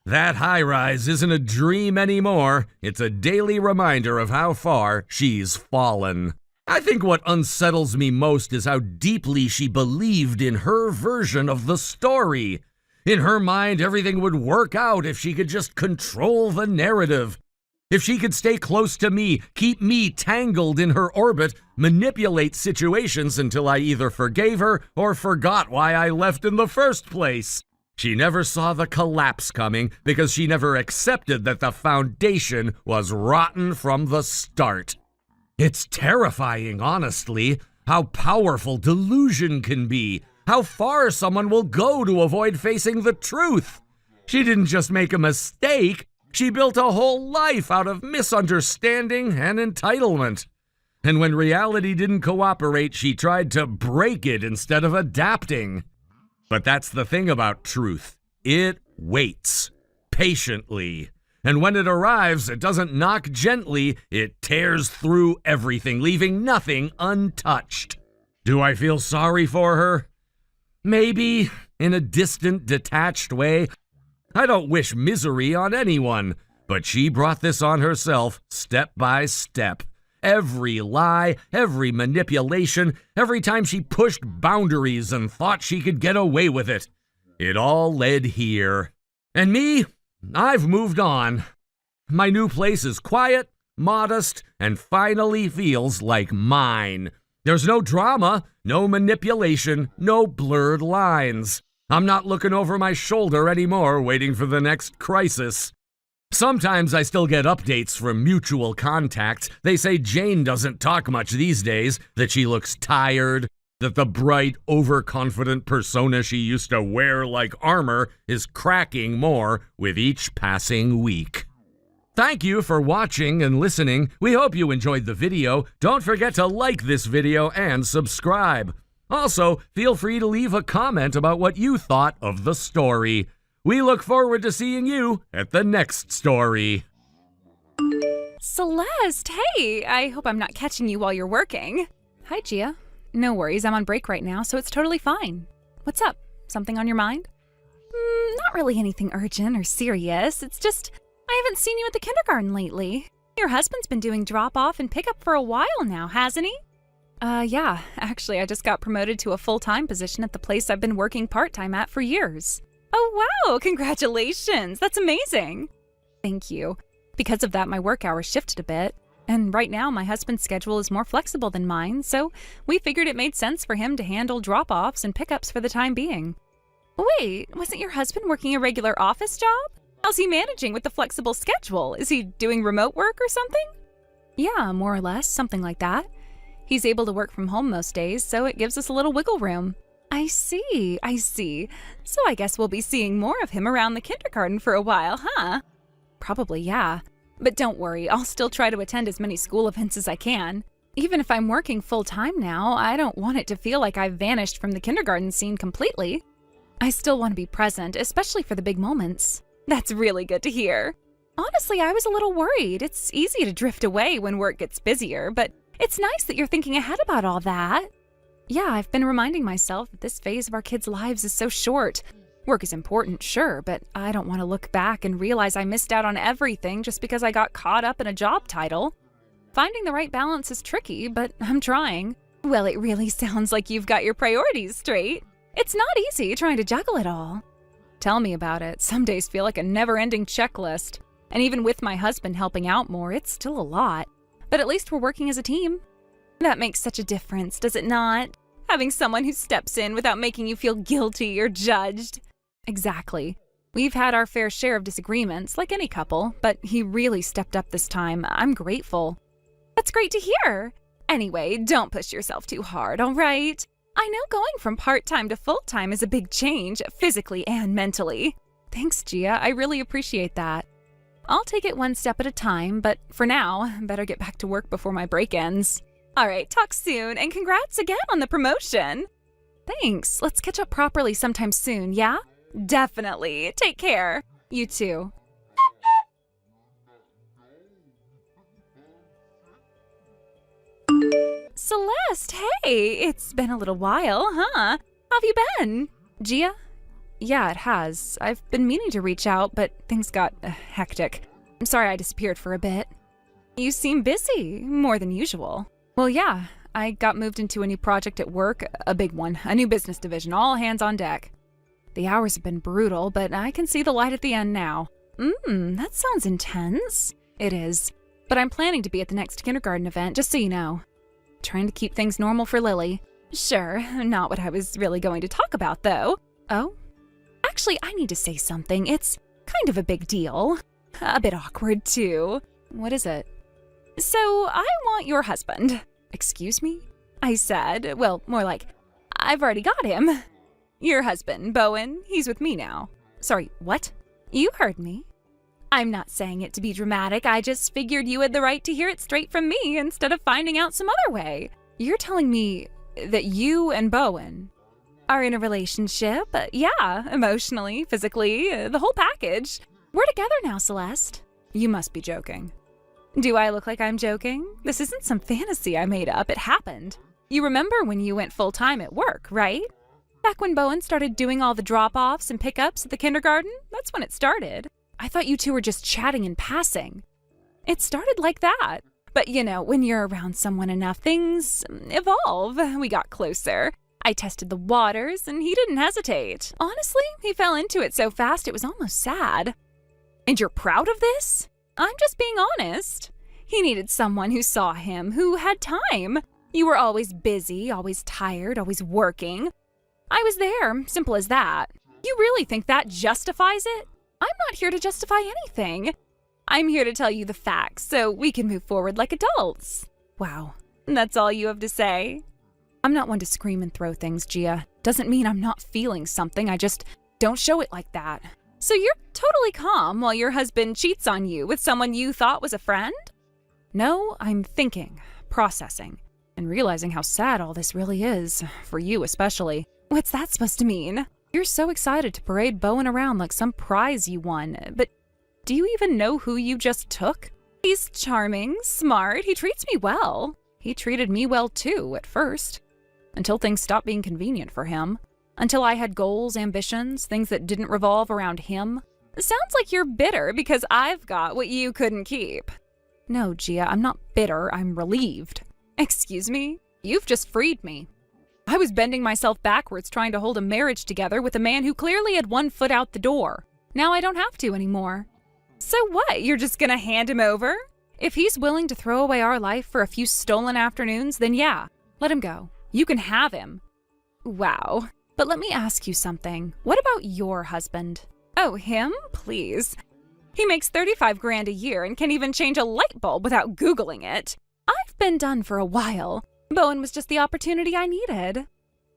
That high-rise isn't a dream anymore. It's a daily reminder of how far she's fallen. I think what unsettles me most is how deeply she believed in her version of the story. In her mind, everything would work out if she could just control the narrative. If she could stay close to me, keep me tangled in her orbit, manipulate situations until I either forgave her or forgot why I left in the first place. She never saw the collapse coming because she never accepted that the foundation was rotten from the start. It's terrifying, honestly, how powerful delusion can be, how far someone will go to avoid facing the truth. She didn't just make a mistake. She built a whole life out of misunderstanding and entitlement. And when reality didn't cooperate, she tried to break it instead of adapting. But that's the thing about truth. It waits patiently. And when it arrives, it doesn't knock gently. It tears through everything, leaving nothing untouched. Do I feel sorry for her? Maybe, in a distant, detached way. I don't wish misery on anyone, but she brought this on herself, step by step. Every lie, every manipulation, every time she pushed boundaries and thought she could get away with it. It all led here. And me? I've moved on. My new place is quiet, modest, and finally feels like mine. There's no drama, no manipulation, no blurred lines. I'm not looking over my shoulder anymore, waiting for the next crisis. Sometimes I still get updates from mutual contacts. They say Jane doesn't talk much these days, that she looks tired, that the bright, overconfident persona she used to wear like armor is cracking more with each passing week. Thank you for watching and listening. We hope you enjoyed the video. Don't forget to like this video and subscribe. Also, feel free to leave a comment about what you thought of the story. We look forward to seeing you at the next story. Celeste, hey! I hope I'm not catching you while you're working. Hi, Gia. No worries, I'm on break right now, so it's totally fine. What's up? Something on your mind? Not really anything urgent or serious. It's just, I haven't seen you at the kindergarten lately. Your husband's been doing drop-off and pick-up for a while now, hasn't he? Yeah. Actually, I just got promoted to a full-time position at the place I've been working part-time at for years. Oh, wow! Congratulations! That's amazing! Thank you. Because of that, my work hours shifted a bit. And right now, my husband's schedule is more flexible than mine, so we figured it made sense for him to handle drop-offs and pickups for the time being. Wait, wasn't your husband working a regular office job? How's he managing with the flexible schedule? Is he doing remote work or something? Yeah, more or less, something like that. He's able to work from home most days, so it gives us a little wiggle room. I see. So I guess we'll be seeing more of him around the kindergarten for a while, huh? Probably, yeah. But don't worry, I'll still try to attend as many school events as I can. Even if I'm working full-time now, I don't want it to feel like I've vanished from the kindergarten scene completely. I still want to be present, especially for the big moments. That's really good to hear. Honestly, I was a little worried. It's easy to drift away when work gets busier, but it's nice that you're thinking ahead about all that. Yeah, I've been reminding myself that this phase of our kids' lives is so short. Work is important, sure, but I don't want to look back and realize I missed out on everything just because I got caught up in a job title. Finding the right balance is tricky, but I'm trying. Well, it really sounds like you've got your priorities straight. It's not easy trying to juggle it all. Tell me about it. Some days feel like a never-ending checklist. And even with my husband helping out more, it's still a lot. But at least we're working as a team. That makes such a difference, does it not? Having someone who steps in without making you feel guilty or judged. Exactly. We've had our fair share of disagreements, like any couple, but he really stepped up this time. I'm grateful. That's great to hear. Anyway, don't push yourself too hard, all right? I know going from part-time to full-time is a big change, physically and mentally. Thanks, Gia. I really appreciate that. I'll take it one step at a time, but for now, better get back to work before my break ends. All right, talk soon, and congrats again on the promotion. Thanks. Let's catch up properly sometime soon, yeah? Definitely. Take care. You too. Celeste, hey! It's been a little while, huh? How have you been? Gia? Yeah, it has. I've been meaning to reach out, but things got hectic. I'm sorry I disappeared for a bit. You seem busy, more than usual. Well, yeah, I got moved into a new project at work, a big one, a new business division, all hands on deck. The hours have been brutal, but I can see the light at the end now. That sounds intense. It is. But I'm planning to be at the next kindergarten event, just so you know. Trying to keep things normal for Lily. Sure, not what I was really going to talk about, though. Oh? Actually, I need to say something. It's kind of a big deal. A bit awkward, too. What is it? So, I want your husband. Excuse me? I said, well, more like, I've already got him. Your husband, Bowen, he's with me now. Sorry, what? You heard me. I'm not saying it to be dramatic, I just figured you had the right to hear it straight from me instead of finding out some other way. You're telling me that you and Bowen are in a relationship? Yeah, emotionally, physically, the whole package. We're together now, Celeste. You must be joking. Do I look like I'm joking? This isn't some fantasy I made up, it happened. You remember when you went full-time at work, right? Back when Bowen started doing all the drop-offs and pickups at the kindergarten, that's when it started. I thought you two were just chatting and passing. It started like that. But when you're around someone enough, things evolve. We got closer. I tested the waters, and he didn't hesitate. Honestly, he fell into it so fast it was almost sad. And you're proud of this? I'm just being honest. He needed someone who saw him, who had time. You were always busy, always tired, always working. I was there, simple as that. You really think that justifies it? I'm not here to justify anything. I'm here to tell you the facts so we can move forward like adults. Wow, that's all you have to say? I'm not one to scream and throw things, Gia. Doesn't mean I'm not feeling something, I just don't show it like that. So you're totally calm while your husband cheats on you with someone you thought was a friend? No, I'm thinking, processing, and realizing how sad all this really is, for you especially. What's that supposed to mean? You're so excited to parade Bowen around like some prize you won, but do you even know who you just took? He's charming, smart, he treats me well. He treated me well too, at first. Until things stopped being convenient for him. Until I had goals, ambitions, things that didn't revolve around him. Sounds like you're bitter because I've got what you couldn't keep. No, Gia, I'm not bitter, I'm relieved. Excuse me? You've just freed me. I was bending myself backwards trying to hold a marriage together with a man who clearly had one foot out the door. Now I don't have to anymore. So what, you're just gonna hand him over? If he's willing to throw away our life for a few stolen afternoons, then yeah, let him go. You can have him. Wow. But let me ask you something. What about your husband? Oh, him? Please. He makes $35,000 a year and can't even change a light bulb without Googling it. I've been done for a while. Bowen was just the opportunity I needed.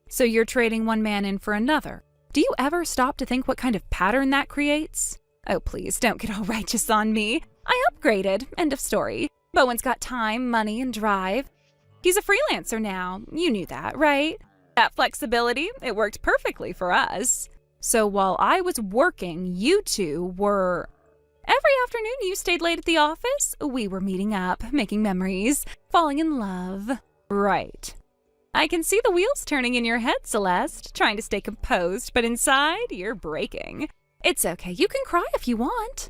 So you're trading one man in for another. Do you ever stop to think what kind of pattern that creates? Oh, please, don't get all righteous on me. I upgraded. End of story. Bowen's got time, money, and drive. He's a freelancer now. You knew that, right? That flexibility, it worked perfectly for us. So while I was working, you two were... Every afternoon you stayed late at the office, we were meeting up, making memories, falling in love. Right. I can see the wheels turning in your head, Celeste, trying to stay composed, but inside, you're breaking. It's okay, you can cry if you want.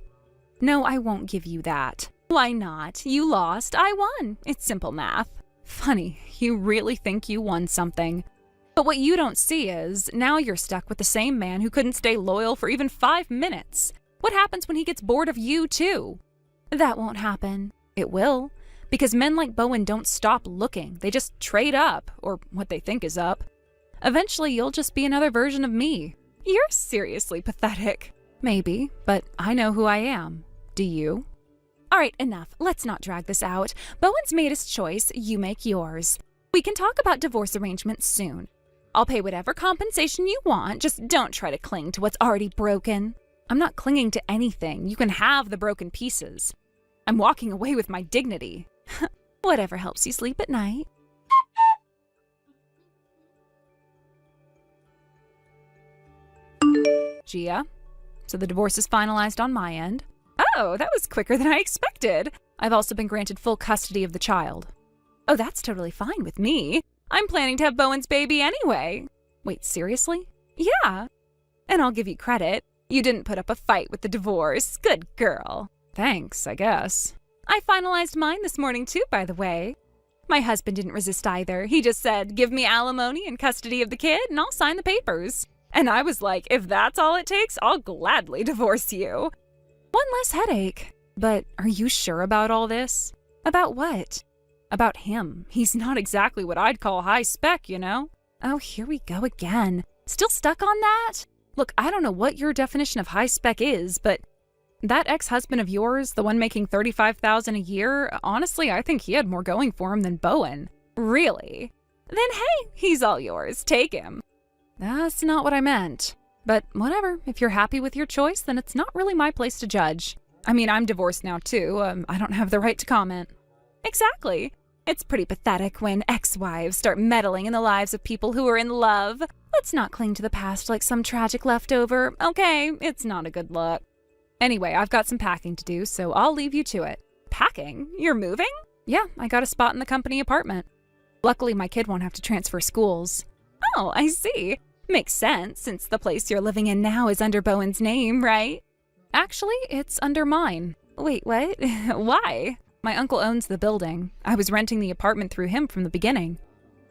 No, I won't give you that. Why not? You lost, I won. It's simple math. Funny, you really think you won something. But what you don't see is, now you're stuck with the same man who couldn't stay loyal for even 5 minutes. What happens when he gets bored of you, too? That won't happen. It will. Because men like Bowen don't stop looking. They just trade up, or what they think is up. Eventually, you'll just be another version of me. You're seriously pathetic. Maybe, but I know who I am. Do you? All right, enough. Let's not drag this out. Bowen's made his choice. You make yours. We can talk about divorce arrangements soon. I'll pay whatever compensation you want. Just don't try to cling to what's already broken. I'm not clinging to anything. You can have the broken pieces. I'm walking away with my dignity. Whatever helps you sleep at night. Gia, so the divorce is finalized on my end. Oh, that was quicker than I expected. I've also been granted full custody of the child. Oh, that's totally fine with me. I'm planning to have Bowen's baby anyway. Wait, seriously? Yeah. And I'll give you credit. You didn't put up a fight with the divorce. Good girl. Thanks, I guess. I finalized mine this morning too, by the way. My husband didn't resist either. He just said, give me alimony and custody of the kid and I'll sign the papers. And I was like, if that's all it takes, I'll gladly divorce you. One less headache. But are you sure about all this? About what? About him. He's not exactly what I'd call high spec, you know? Oh, here we go again. Still stuck on that? Look, I don't know what your definition of high spec is, but that ex-husband of yours, the one making $35,000 a year, honestly, I think he had more going for him than Bowen. Really? Then hey, he's all yours. Take him. That's not what I meant. But whatever, if you're happy with your choice, then it's not really my place to judge. I mean, I'm divorced now too. I don't have the right to comment. Exactly. It's pretty pathetic when ex-wives start meddling in the lives of people who are in love. Let's not cling to the past like some tragic leftover. Okay, it's not a good look. Anyway, I've got some packing to do, so I'll leave you to it. Packing? You're moving? Yeah, I got a spot in the company apartment. Luckily, my kid won't have to transfer schools. Oh, I see. Makes sense, since the place you're living in now is under Bowen's name, right? Actually, it's under mine. Wait, what? Why? My uncle owns the building. I was renting the apartment through him from the beginning.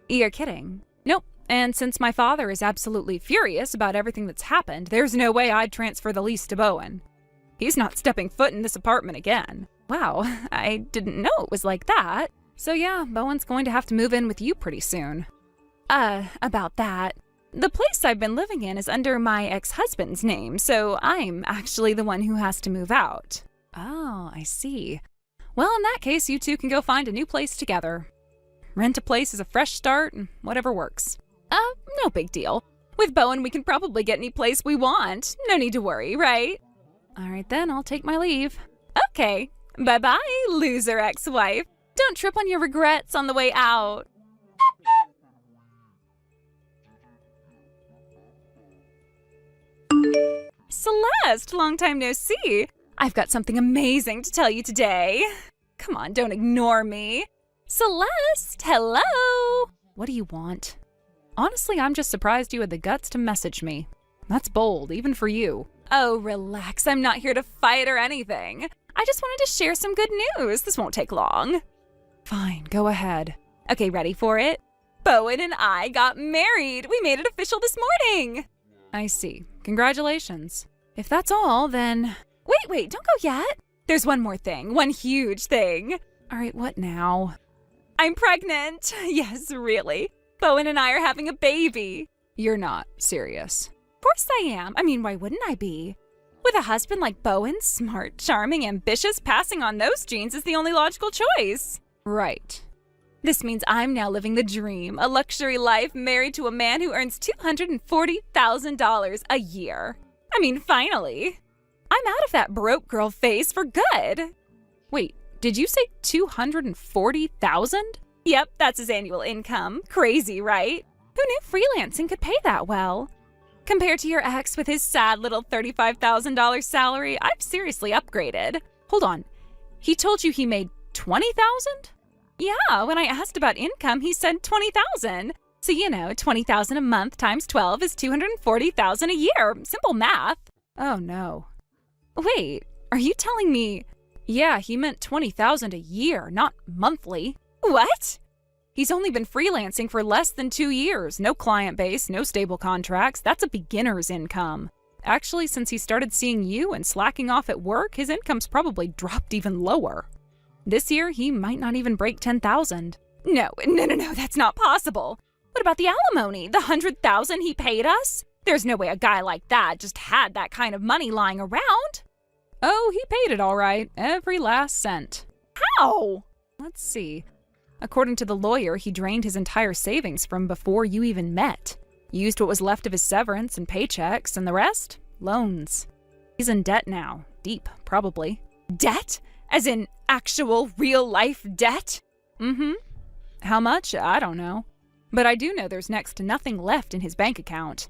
You're kidding. Nope. And since my father is absolutely furious about everything that's happened, there's no way I'd transfer the lease to Bowen. He's not stepping foot in this apartment again. Wow, I didn't know it was like that. So yeah, Bowen's going to have to move in with you pretty soon. About that. The place I've been living in is under my ex-husband's name, so I'm actually the one who has to move out. Oh, I see. Well, in that case, you two can go find a new place together. Rent a place is a fresh start, and whatever works. No big deal. With Bowen, we can probably get any place we want. No need to worry, right? All right then, I'll take my leave. Okay. Bye-bye, loser ex-wife. Don't trip on your regrets on the way out. Celeste, long time no see. I've got something amazing to tell you today. Come on, don't ignore me. Celeste, hello. What do you want? Honestly, I'm just surprised you had the guts to message me. That's bold, even for you. Oh, relax. I'm not here to fight or anything. I just wanted to share some good news. This won't take long. Fine, go ahead. Okay, ready for it? Bowen and I got married. We made it official this morning. I see. Congratulations. If that's all, then... Wait, don't go yet. There's one more thing. One huge thing. All right, what now? I'm pregnant. Yes, really. Bowen and I are having a baby. You're not serious. Of course I am. I mean, why wouldn't I be? With a husband like Bowen, smart, charming, ambitious, passing on those genes is the only logical choice. Right. This means I'm now living the dream, a luxury life married to a man who earns $240,000 a year. I mean, finally. I'm out of that broke girl phase for good. Wait, did you say $240,000? Yep, that's his annual income. Crazy, right? Who knew freelancing could pay that well? Compared to your ex with his sad little $35,000 salary, I've seriously upgraded. Hold on, he told you he made $20,000? Yeah, when I asked about income, he said $20,000. So, you know, $20,000 a month times 12 is $240,000 a year. Simple math. Oh, no. Wait, are you telling me... Yeah, he meant $20,000 a year, not monthly. What? He's only been freelancing for less than 2 years. No client base, no stable contracts. That's a beginner's income. Actually, since he started seeing you and slacking off at work, his income's probably dropped even lower. This year, he might not even break $10,000. No, that's not possible. What about the alimony? The $100,000 he paid us? There's no way a guy like that just had that kind of money lying around. Oh, he paid it all right. Every last cent. How? Let's see. According to the lawyer, he drained his entire savings from before you even met. Used what was left of his severance and paychecks, and the rest? Loans. He's in debt now. Deep, probably. Debt? As in actual, real-life debt? Mm-hmm. How much? I don't know. But I do know there's next to nothing left in his bank account.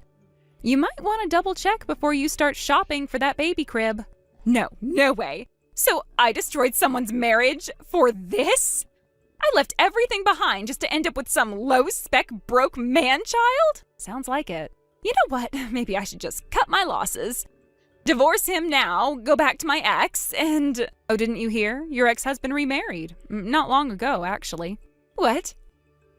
You might want to double-check before you start shopping for that baby crib. No way. So I destroyed someone's marriage for this? I left everything behind just to end up with some low-spec, broke man-child? Sounds like it. You know what? Maybe I should just cut my losses. Divorce him now, go back to my ex, and... Oh, didn't you hear? Your ex-husband remarried. Not long ago, actually. What?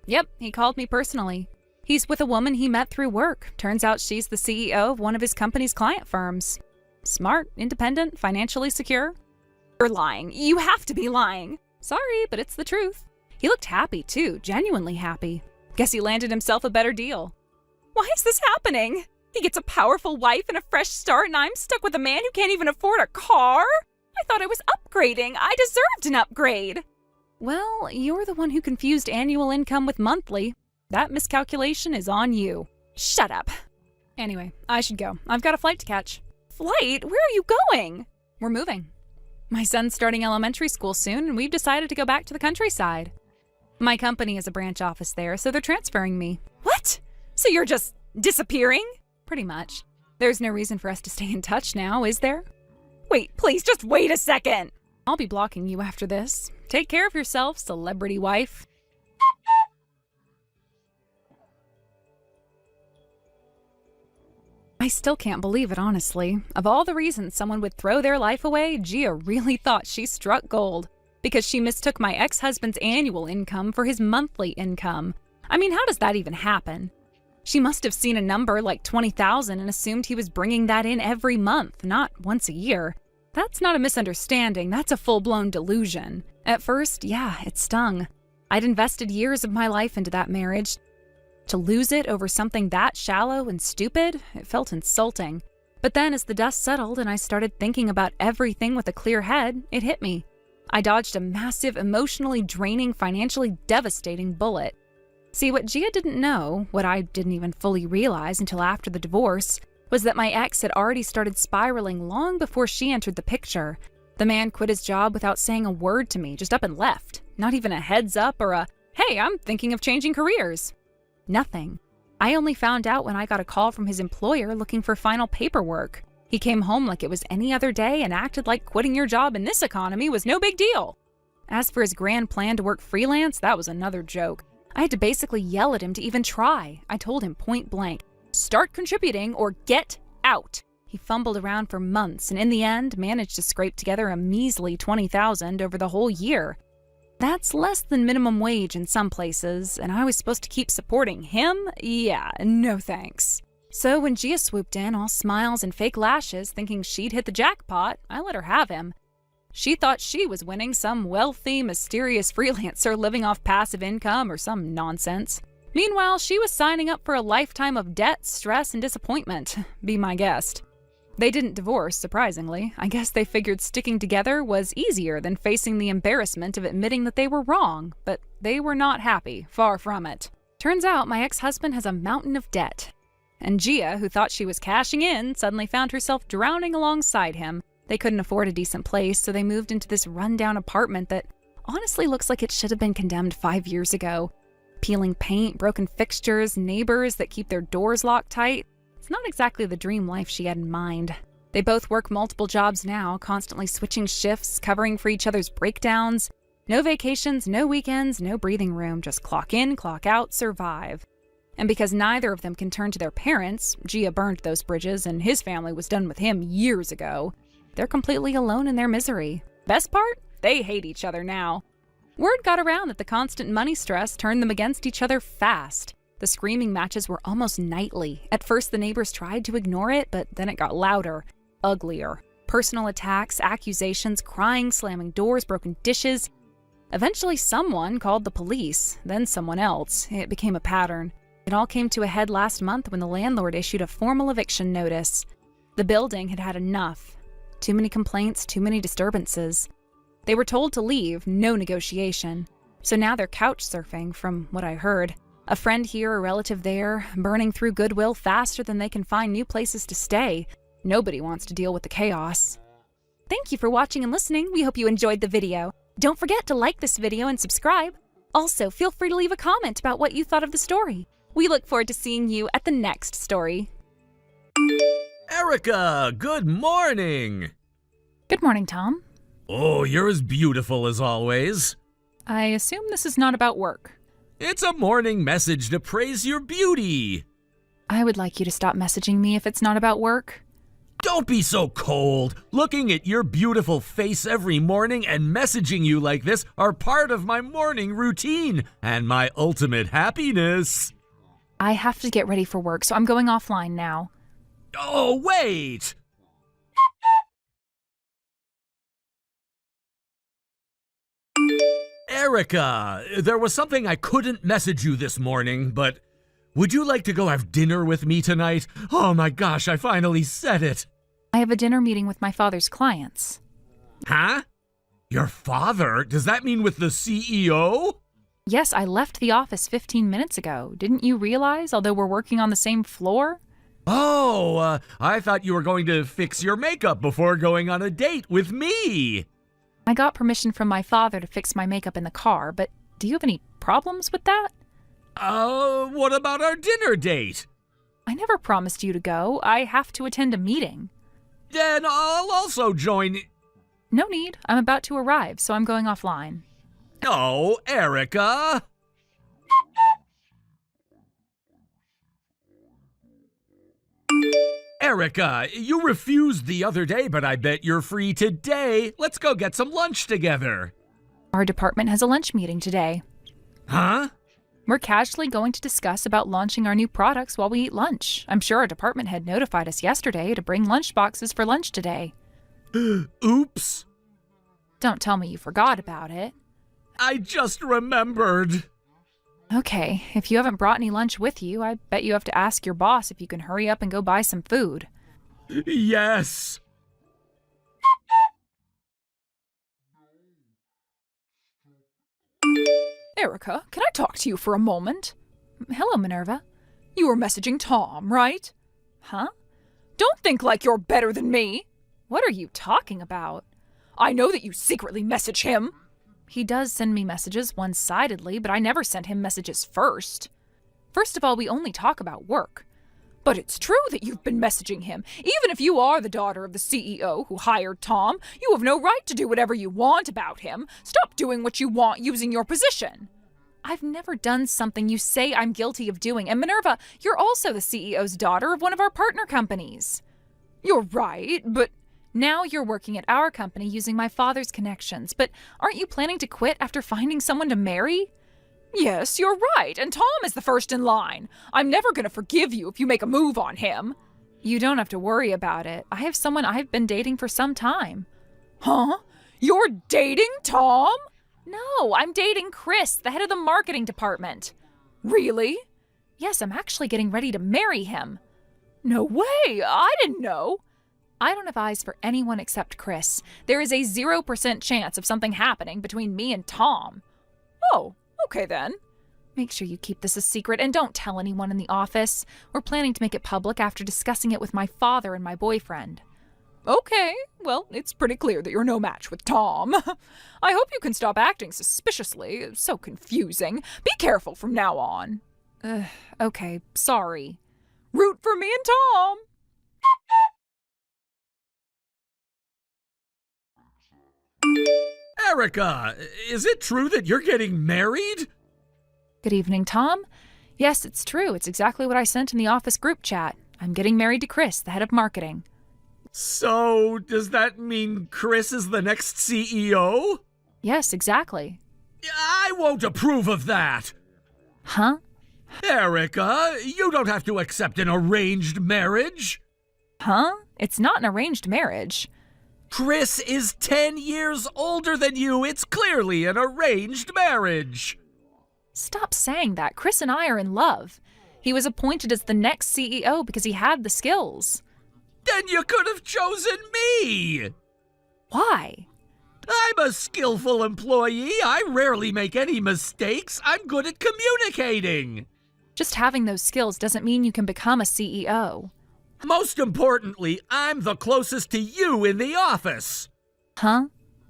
Yep, he called me personally. He's with a woman he met through work. Turns out she's the CEO of one of his company's client firms. Smart, independent, financially secure. You're lying. You have to be lying. Sorry, but it's the truth. He looked happy, too. Genuinely happy. Guess he landed himself a better deal. Why is this happening? He gets a powerful wife and a fresh start, and I'm stuck with a man who can't even afford a car? I thought I was upgrading. I deserved an upgrade. Well, you're the one who confused annual income with monthly. That miscalculation is on you. Shut up. Anyway, I should go. I've got a flight to catch. Flight? Where are you going? We're moving. My son's starting elementary school soon, and we've decided to go back to the countryside. My company has a branch office there, so they're transferring me. What? So you're just disappearing? Pretty much. There's no reason for us to stay in touch now, is there? Wait, please, just wait a second. I'll be blocking you after this. Take care of yourself, celebrity wife. still can't believe it, honestly. Of all the reasons someone would throw their life away, Gia really thought she struck gold. Because she mistook my ex-husband's annual income for his monthly income. I mean, how does that even happen? She must have seen a number like 20,000 and assumed he was bringing that in every month, not once a year. That's not a misunderstanding, that's a full-blown delusion. At first, yeah, it stung. I'd invested years of my life into that marriage. To lose it over something that shallow and stupid, it felt insulting. But then as the dust settled and I started thinking about everything with a clear head, it hit me. I dodged a massive, emotionally draining, financially devastating bullet. See, what Gia didn't know, what I didn't even fully realize until after the divorce, was that my ex had already started spiraling long before she entered the picture. The man quit his job without saying a word to me, just up and left. Not even a heads up or a, hey, I'm thinking of changing careers. Nothing. I only found out when I got a call from his employer looking for final paperwork. He came home like it was any other day and acted like quitting your job in this economy was no big deal. As for his grand plan to work freelance, that was another joke. I had to basically yell at him to even try. I told him point blank, start contributing or get out. He fumbled around for months and in the end managed to scrape together a measly $20,000 over the whole year. That's less than minimum wage in some places, and I was supposed to keep supporting him? Yeah, no thanks. So when Gia swooped in, all smiles and fake lashes, thinking she'd hit the jackpot, I let her have him. She thought she was winning some wealthy, mysterious freelancer living off passive income or some nonsense. Meanwhile, she was signing up for a lifetime of debt, stress, and disappointment. Be my guest. They didn't divorce, surprisingly. I guess they figured sticking together was easier than facing the embarrassment of admitting that they were wrong, but they were not happy, far from it. Turns out my ex-husband has a mountain of debt. And Gia, who thought she was cashing in, suddenly found herself drowning alongside him. They couldn't afford a decent place, so they moved into this rundown apartment that honestly looks like it should have been condemned 5 years ago. Peeling paint, broken fixtures, neighbors that keep their doors locked tight. It's not exactly the dream life she had in mind. They both work multiple jobs now, constantly switching shifts, covering for each other's breakdowns. No vacations, no weekends, no breathing room, just clock in, clock out, survive. And because neither of them can turn to their parents, Gia burned those bridges and his family was done with him years ago. They're completely alone in their misery. Best part? They hate each other now. Word got around that the constant money stress turned them against each other fast. The screaming matches were almost nightly. At first, the neighbors tried to ignore it, but then it got louder, uglier. Personal attacks, accusations, crying, slamming doors, broken dishes. Eventually, someone called the police, then someone else. It became a pattern. It all came to a head last month when the landlord issued a formal eviction notice. The building had had enough. Too many complaints, too many disturbances. They were told to leave, no negotiation. So now they're couch surfing, from what I heard. A friend here, a relative there, burning through goodwill faster than they can find new places to stay. Nobody wants to deal with the chaos. Thank you for watching and listening. We hope you enjoyed the video. Don't forget to like this video and subscribe. Also, feel free to leave a comment about what you thought of the story. We look forward to seeing you at the next story. Erica, good morning! Good morning, Tom. Oh, you're as beautiful as always. I assume this is not about work. It's a morning message to praise your beauty. I would like you to stop messaging me if it's not about work. Don't be so cold. Looking at your beautiful face every morning and messaging you like this are part of my morning routine and my ultimate happiness. I have to get ready for work, so I'm going offline now. Oh, wait! Erica, there was something I couldn't message you this morning, but would you like to go have dinner with me tonight? Oh my gosh, I finally said it. I have a dinner meeting with my father's clients. Huh? Your father? Does that mean with the CEO? Yes, I left the office 15 minutes ago. Didn't you realize, although we're working on the same floor? Oh, I thought you were going to fix your makeup before going on a date with me. I got permission from my father to fix my makeup in the car, but do you have any problems with that? What about our dinner date? I never promised you to go. I have to attend a meeting. Then I'll also join. No need. I'm about to arrive, so I'm going offline. Oh, Erica. Erica, you refused the other day, but I bet you're free today. Let's go get some lunch together. Our department has a lunch meeting today. Huh? We're casually going to discuss about launching our new products while we eat lunch. I'm sure our department head notified us yesterday to bring lunch boxes for lunch today. Oops. Don't tell me you forgot about it. I just remembered. Okay, if you haven't brought any lunch with you, I bet you have to ask your boss if you can hurry up and go buy some food. Yes. Erica, can I talk to you for a moment? Hello, Minerva. You were messaging Tom, right? Huh? Don't think like you're better than me. What are you talking about? I know that you secretly message him. He does send me messages one-sidedly, but I never sent him messages first. First of all, we only talk about work. But it's true that you've been messaging him. Even if you are the daughter of the CEO who hired Tom, you have no right to do whatever you want about him. Stop doing what you want using your position. I've never done something you say I'm guilty of doing. And Minerva, you're also the CEO's daughter of one of our partner companies. You're right, but now you're working at our company using my father's connections. But aren't you planning to quit after finding someone to marry? yes, you're right, and Tom is the first in line. I'm never going to forgive you if you make a move on him. You don't have to worry about it. I have someone I've been dating for some time. Huh? You're dating Tom? No, I'm dating Chris, the head of the marketing department. Really? Yes, I'm actually getting ready to marry him. No way! I didn't know. I don't have eyes for anyone except Chris. There is a 0% chance of something happening between me and Tom. Oh, okay then. Make sure you keep this a secret and don't tell anyone in the office. We're planning to make it public after discussing it with my father and my boyfriend. Okay, well, it's pretty clear that you're no match with Tom. I hope you can stop acting suspiciously. It's so confusing. Be careful from now on. Okay, sorry. Root for me and Tom. Erica, is it true that you're getting married? Good evening, Tom. Yes, it's true. It's exactly what I sent in the office group chat. I'm getting married to Chris, the head of marketing. So, does that mean Chris is the next CEO? Yes, exactly. I won't approve of that. Huh? Erica, you don't have to accept an arranged marriage. Huh? It's not an arranged marriage. Chris is 10 years older than you. It's clearly an arranged marriage. Stop saying that. Chris and I are in love. He was appointed as the next CEO because he had the skills. Then you could have chosen me. Why? I'm a skillful employee. I rarely make any mistakes. I'm good at communicating. Just having those skills doesn't mean you can become a CEO. Most importantly, I'm the closest to you in the office. Huh?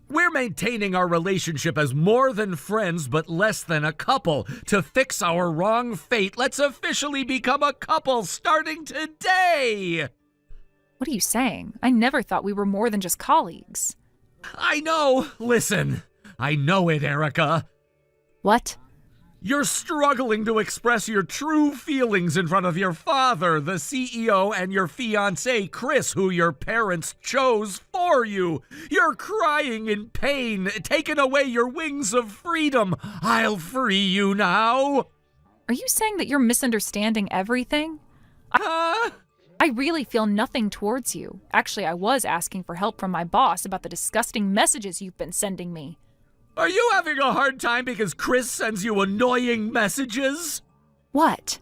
We're maintaining our relationship as more than friends but less than a couple. To fix our wrong fate, let's officially become a couple starting today. What are you saying? I never thought we were more than just colleagues. I know. Listen, I know it, Erica. What? You're struggling to express your true feelings in front of your father, the CEO, and your fiancé, Chris, who your parents chose for you. You're crying in pain, taking away your wings of freedom. I'll free you now. Are you saying that you're misunderstanding everything? I really feel nothing towards you. Actually, I was asking for help from my boss about the disgusting messages you've been sending me. Are you having a hard time because Chris sends you annoying messages? What?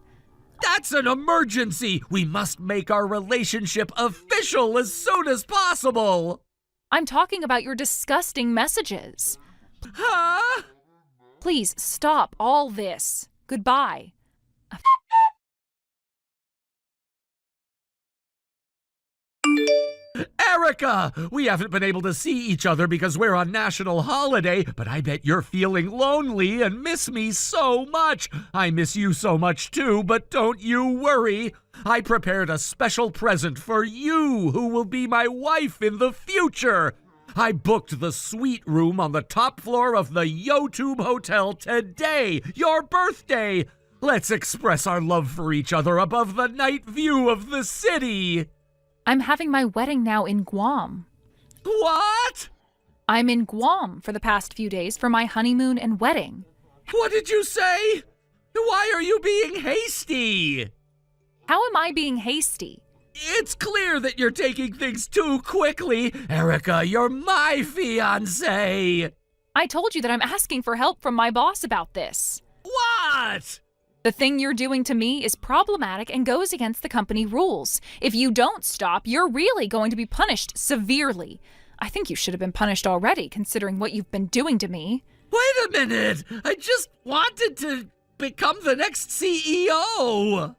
That's an emergency! We must make our relationship official as soon as possible! I'm talking about your disgusting messages. Huh? Please stop all this. Goodbye. Erica! We haven't been able to see each other because we're on national holiday, but I bet you're feeling lonely and miss me so much. I miss you so much too, but don't you worry. I prepared a special present for you, who will be my wife in the future. I booked the suite room on the top floor of the Yotube Hotel today, your birthday. Let's express our love for each other above the night view of the city. I'm having my wedding now in Guam. What? I'm in Guam for the past few days for my honeymoon and wedding. What did you say? Why are you being hasty? How am I being hasty? It's clear that you're taking things too quickly. Erica, you're my fiancé. I told you that I'm asking for help from my boss about this. What? The thing you're doing to me is problematic and goes against the company rules. If you don't stop, you're really going to be punished severely. I think you should have been punished already, considering what you've been doing to me. Wait a minute. I just wanted to become the next CEO.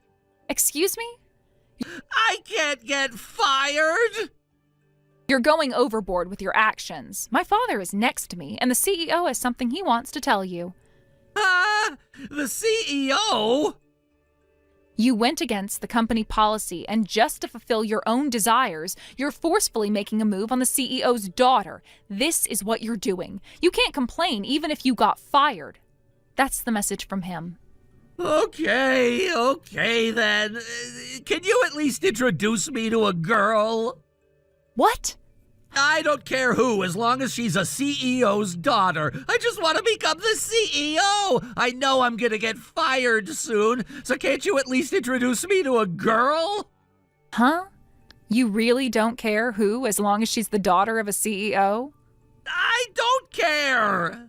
Excuse me? I can't get fired. You're going overboard with your actions. My father is next to me, and the CEO has something he wants to tell you. The CEO? You went against the company policy, and just to fulfill your own desires, you're forcefully making a move on the CEO's daughter. This is what you're doing. You can't complain even if you got fired. That's the message from him. Okay then. Can you at least introduce me to a girl? What? I don't care who, as long as she's a CEO's daughter. I just want to become the CEO. I know I'm gonna get fired soon, so can't you at least introduce me to a girl? Huh? You really don't care who, as long as she's the daughter of a CEO? I don't care.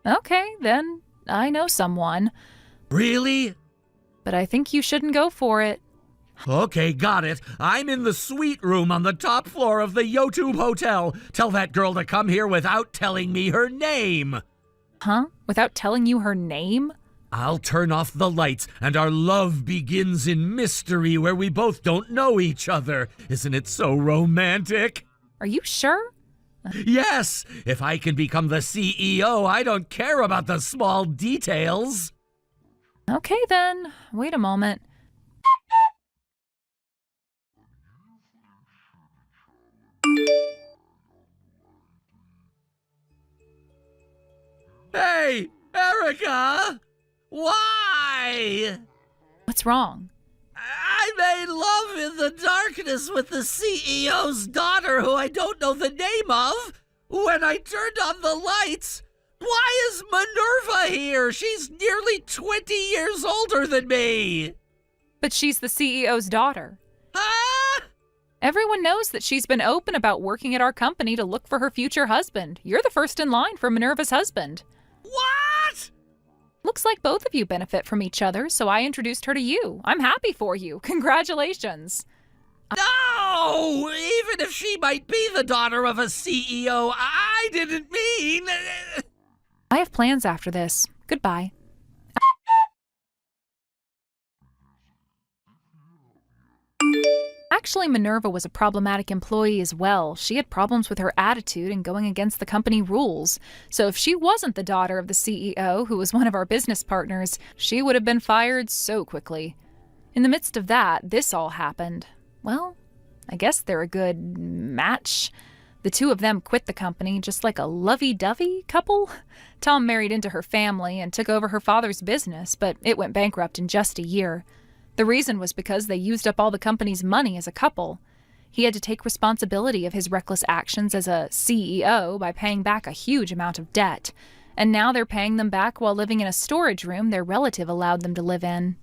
Okay, then I know someone. Really? But I think you shouldn't go for it. Okay, got it. I'm in the suite room on the top floor of the Yotube Hotel. Tell that girl to come here without telling me her name. Huh? Without telling you her name? I'll turn off the lights, and our love begins in mystery where we both don't know each other. Isn't it so romantic? Are you sure? Yes! If I can become the CEO, I don't care about the small details. Okay then. Wait a moment. Hey, Erica! Why? What's wrong? I made love in the darkness with the CEO's daughter, who I don't know the name of. When I turned on the lights, why is Minerva here? She's nearly 20 years older than me. But she's the CEO's daughter. Huh? Everyone knows that she's been open about working at our company to look for her future husband. You're the first in line for Minerva's husband. What? Looks like both of you benefit from each other, so I introduced her to you. I'm happy for you. Congratulations. No! Even if she might be the daughter of a CEO, I didn't mean... I have plans after this. Goodbye. Actually, Minerva was a problematic employee as well. She had problems with her attitude and going against the company rules. So if she wasn't the daughter of the CEO, who was one of our business partners, she would have been fired so quickly. In the midst of that, this all happened. Well, I guess they're a good match. The two of them quit the company just like a lovey-dovey couple. Tom married into her family and took over her father's business, but it went bankrupt in just a year. The reason was because they used up all the company's money as a couple. He had to take responsibility of his reckless actions as a CEO by paying back a huge amount of debt. And now they're paying them back while living in a storage room their relative allowed them to live in.